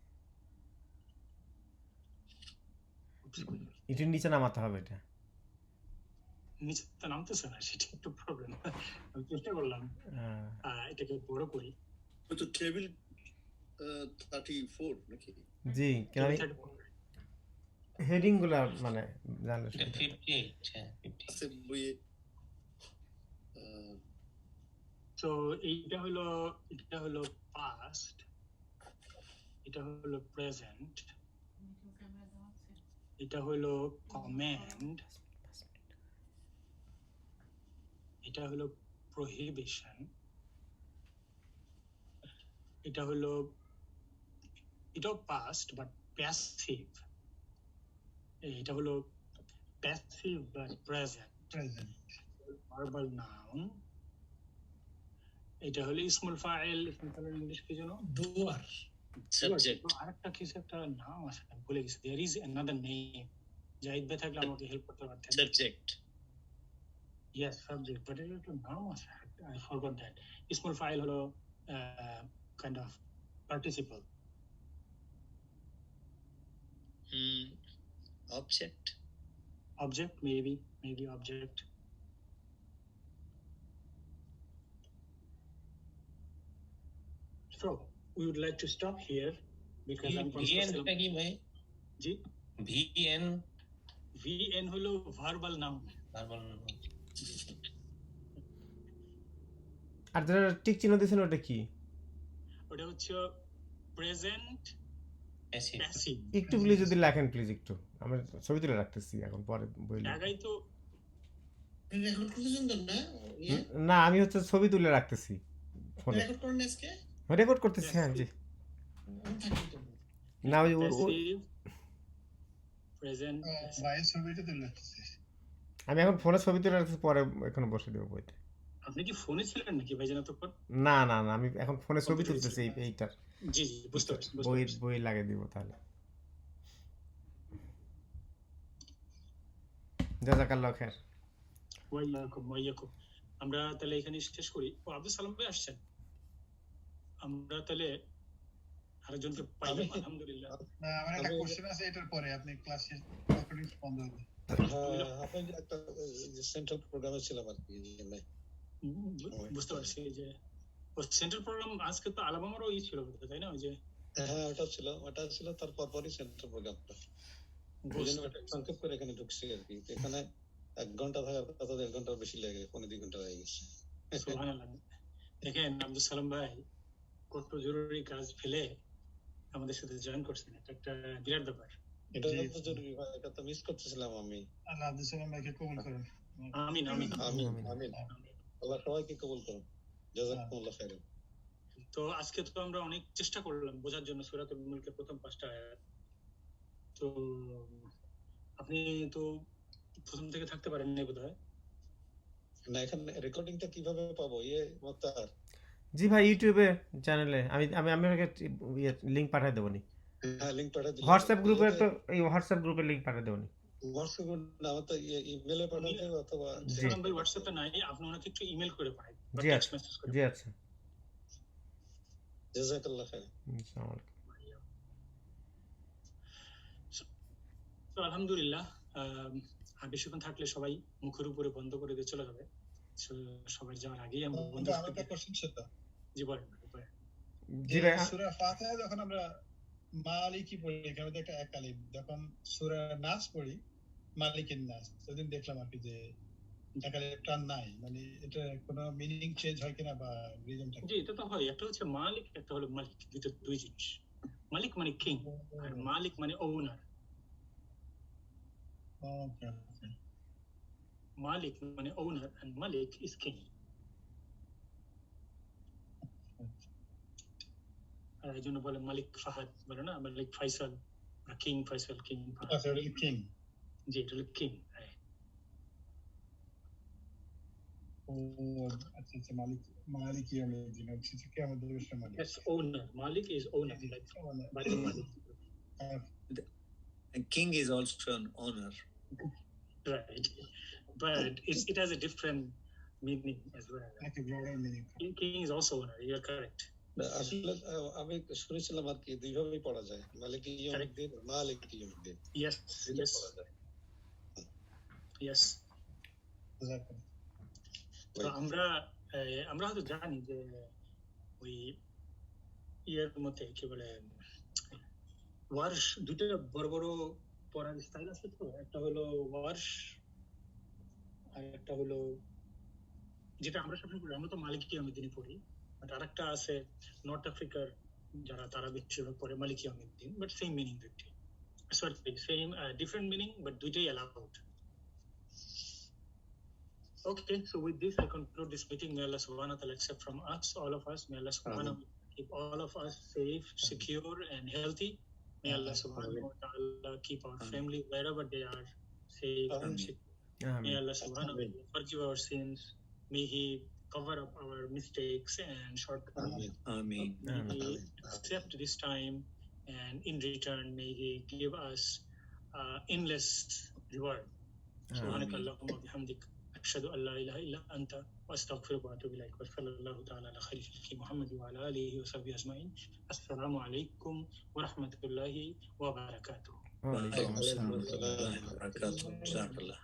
এটির নিচে নামাতে হবে এটা। নিচে তো নামতেছে না, সেটা একটু প্রবলেম। আমি চেষ্টা করলাম এটাকে বড় করি। তো টেবিল 34 নাকি? জি কেন হেডিং গুলা মানে জানলে সুবিধা। 58, হ্যাঁ 58। আছে বইয়ে। তো এটা হলো পাস্ট, এটা হলো প্রেজেন্ট, এটা হলো কমান্ড, এটা হলো প্রহিবিশন, এটা হলো এটাও পাস্ট বাট প্যাসিভ, এটা হলো passive but present, Present. Verbal noun, এটা হলো ইসমুল ফাইল, ইসমুল ফাইলের ইংলিশ কি জানো? Doer. সাবজেক্ট, আরেকটা কিছু একটা নাম আছে, আমি ভুলে গেছি। There is another name. Zahid ভাই থাকলে আমাকে হেল্প করতে পারতেন। সাবজেক্ট, ইয়েস সাবজেক্ট, বাট এর একটা নাম আছে, আই ফরগট দ্যাট। ইসমুল ফাইল হলো kind of participle. Object, Object, maybe object. So we would like to stop here because I'm VN কি ভাই? জি ভিএন VN হলো ভার্বাল নাউন। ভার্বাল, আর যেটা টিক চিহ্ন দিয়েছেন ওটা কি? ওটা হচ্ছে প্রেজেন্ট প্যাসিভ। প্যাসিভ। একটু প্লিজ যদি লেখেন প্লিজ, একটু আমরা ছবি তুলে রাখতেছি এখন পরে বই লিখব। জায়গায় তো রেকর্ড করতেছেন তো না? ইয়ে না আমি হচ্ছে ছবি তুলে রাখতেছি ফোনে, রেকর্ড করেন আজকে? রেকর্ড করতেছি। হ্যাঁ জি আমি থাকি তো। না ওই প্যাসিভ প্রেজেন্ট। বাইরের ছবিটা তুলে রাখতেছি। আমি এখন ফোনে ছবি তুলে রাখতেছি, পরে এখানে বসে দেবো বইটা। আপনি কি ফোনে ছিলেন নাকি ভাই জানা তো? না না না আমি এখন ফোনে ছবি তুলতেছি এইটার, জি বুঝতে পারছি। বই লাগিয়ে দিব তাহলে। জাযাকাল্লাহ খায়ের। ওয়াইয়াকুম। আমরা তাহলে এখানে শেষ করি। ও আব্দুল সালাম ভাই আসছেন, আমরা তাহলে আরেকজনকে পাইলাম আলহামদুলিল্লাহ। না আমার একটা কোশ্চেন আছে এটার পরে, আপনি ক্লাস শেষ রেকর্ডিং বন্ধ হবে। আপনি যে একটা সেন্ট্রাল প্রোগ্রামে ছিলাম আর কি, বুঝতে পারছি যে সেন্ট্রাল প্রোগ্রাম আজকে তো আলাবামারও ছিল বোধহয়, তাই না? ওই যে হ্যাঁ ওটা ছিল তার পরপরই সেন্ট্রাল প্রোগ্রামটা। সংক্ষেপ করে এখানে ঢুকছি আর কি। এখানে 1 ঘন্টা থাকার কথা 1.5 ঘন্টার বেশি লেগে 2.5 ঘন্টা হয়ে গেছে। সুবহানাল্লাহ। দেখেন আব্দুল সালাম ভাই কত জরুরি কাজ ফেলে আমাদের সাথে জয়েন করছেন, এটা একটা বিরাট ব্যাপার। এটা তো জরুরি ভাই, এটা তো মিস করতেছিলাম আমি। আল্লাহ আব্দুল সালাম ভাইকে কবুল করেন। আমিন আমিন। আমিন। আল্লাহ সবাইকে কবুল করুন। জাযাকুমুল্লাহ খাইরান। তো আজকে তো আমরা অনেক চেষ্টা করলাম বোঝার জন্য সূরাতুল মুলকের প্রথম 5টা আয়াত। তো আপনি তো প্রথম থেকে থাকতে পারেন না বোধহয়। না এখানে রেকর্ডিংটা কিভাবে পাবো? মুক্তার জি ভাই ইউটিউবে চ্যানেলে আমি আপনাকে লিংক পাঠিয়ে দেবো নি। হ্যাঁ লিংক পাঠিয়ে দিন। হোয়াটসঅ্যাপ গ্রুপের তো এই হোয়াটসঅ্যাপ গ্রুপের লিংক পাঠিয়ে দেবো নি। হোয়াটসঅ্যাপে না, আমার তো ইমেলে পাঠাতে অথবা সালাম ভাই হোয়াটসঅ্যাপে নাই, আপনি ওনাকে একটু ইমেল করে পাঠান বা জি টেক্সট আচ্ছা মেসেজ করে। জি আচ্ছা। জাযাকাল্লাহ খাইরান। আসসালামু আলাইকুম। তো আলহামদুলিল্লাহ, আর বেশিক্ষণ থাকলে সবাই মুখের উপরে বন্ধ করে দিয়ে চলে যাবে। সবাই যাওয়ার আগেই আমরা বন্ধ আমার করে একটা কোশ্চেন ছিল। জি বলেন। জি ভাই সূরা ফাতিহা যখন আমরা মালিকি পড়ি, এখানে তো একটা এক আলিফ, যখন সূরা নাস পড়ি মালিকিন নাস, সেদিন দেখলাম আর কি যে একালে টার্ন নাই, মানে এটা কোনো মিনিং চেঞ্জ হয় কিনা বা রিজনটা জি, এটা তো হয়। একটা হচ্ছে মালিক, একটা হলো মালিক, দুটো দুই জিনিস। মালিক মানে কিং, আর মালিক মানে ওনার। ওকে ওকে মালিক মানে ওনার and মালিক is king. আর এই জন্য বলে মালিক ফাহাদ, বলে না মালিক ফাইসাল, কিং ফাইসাল, কিং ফাহাদ। আচ্ছা এটা কিং। জি, এটা হলো কিং। ও আচ্ছা আচ্ছা, মালিক মালিক ইয়াউমিদ্দিন, আচ্ছা আচ্ছা, কিয়ামত দিবসের মালিক। Yes, owner. Malik is owner, like Badi Malik. And king is also an honor. Right. But it has a different meaning as well. Like a broader meaning. King is also owner, you're correct. আসলে আমি শুনেছিলাম আর কি দুইভাবেই পড়া যায়, মালিক ইয়াউমিদ্দিন, মালিক ইয়াউমিদ্দিন। Yes, yes, yes. Exactly. তো আমরা হয়তো জানি যে ওই ইয়ের মধ্যে কি বলে ওয়ার্শ, দুটো বড় বড় পড়ার স্টাইল আছে। তো একটা হলো ওয়ার্শ আর একটা হলো যেটা আমরা সবসময় পড়ি, আমরা তো মালিক ইয়াউমিদ্দিনই পড়ি, বাট আরেকটা আছে নর্থ আফ্রিকার যারা, তারা বেশিরভাগ পড়ে মালিক ইয়াউমিদ্দিন, বাট সেম মিনিং দুইটি, sorry same different meaning, but দুইটাই allowed. Okay, so with this I conclude this meeting. May Allah subhanahu wa ta'ala accept from us, all of us. May Allah subhanahu wa ta'ala keep all of us safe, secure and healthy. May Allah subhanahu wa ta'ala keep our family wherever they are safe and secure. May Allah subhanahu wa ta'ala forgive our sins. May He cover up our mistakes and shortcomings. Amen. May He accept this time, and in return may He give us endless reward. سبحانك اللهم وبحمدك أشهد أن لا إله إلا أنت وأستغفرك وأتوب إليك وصلى الله تعالى على خير خلقه محمد وعلى آله وصحبه أجمعين. السلام عليكم ورحمة الله وبركاته. وعليكم السلام. ورحمة الله وبركاته. جزاك الله.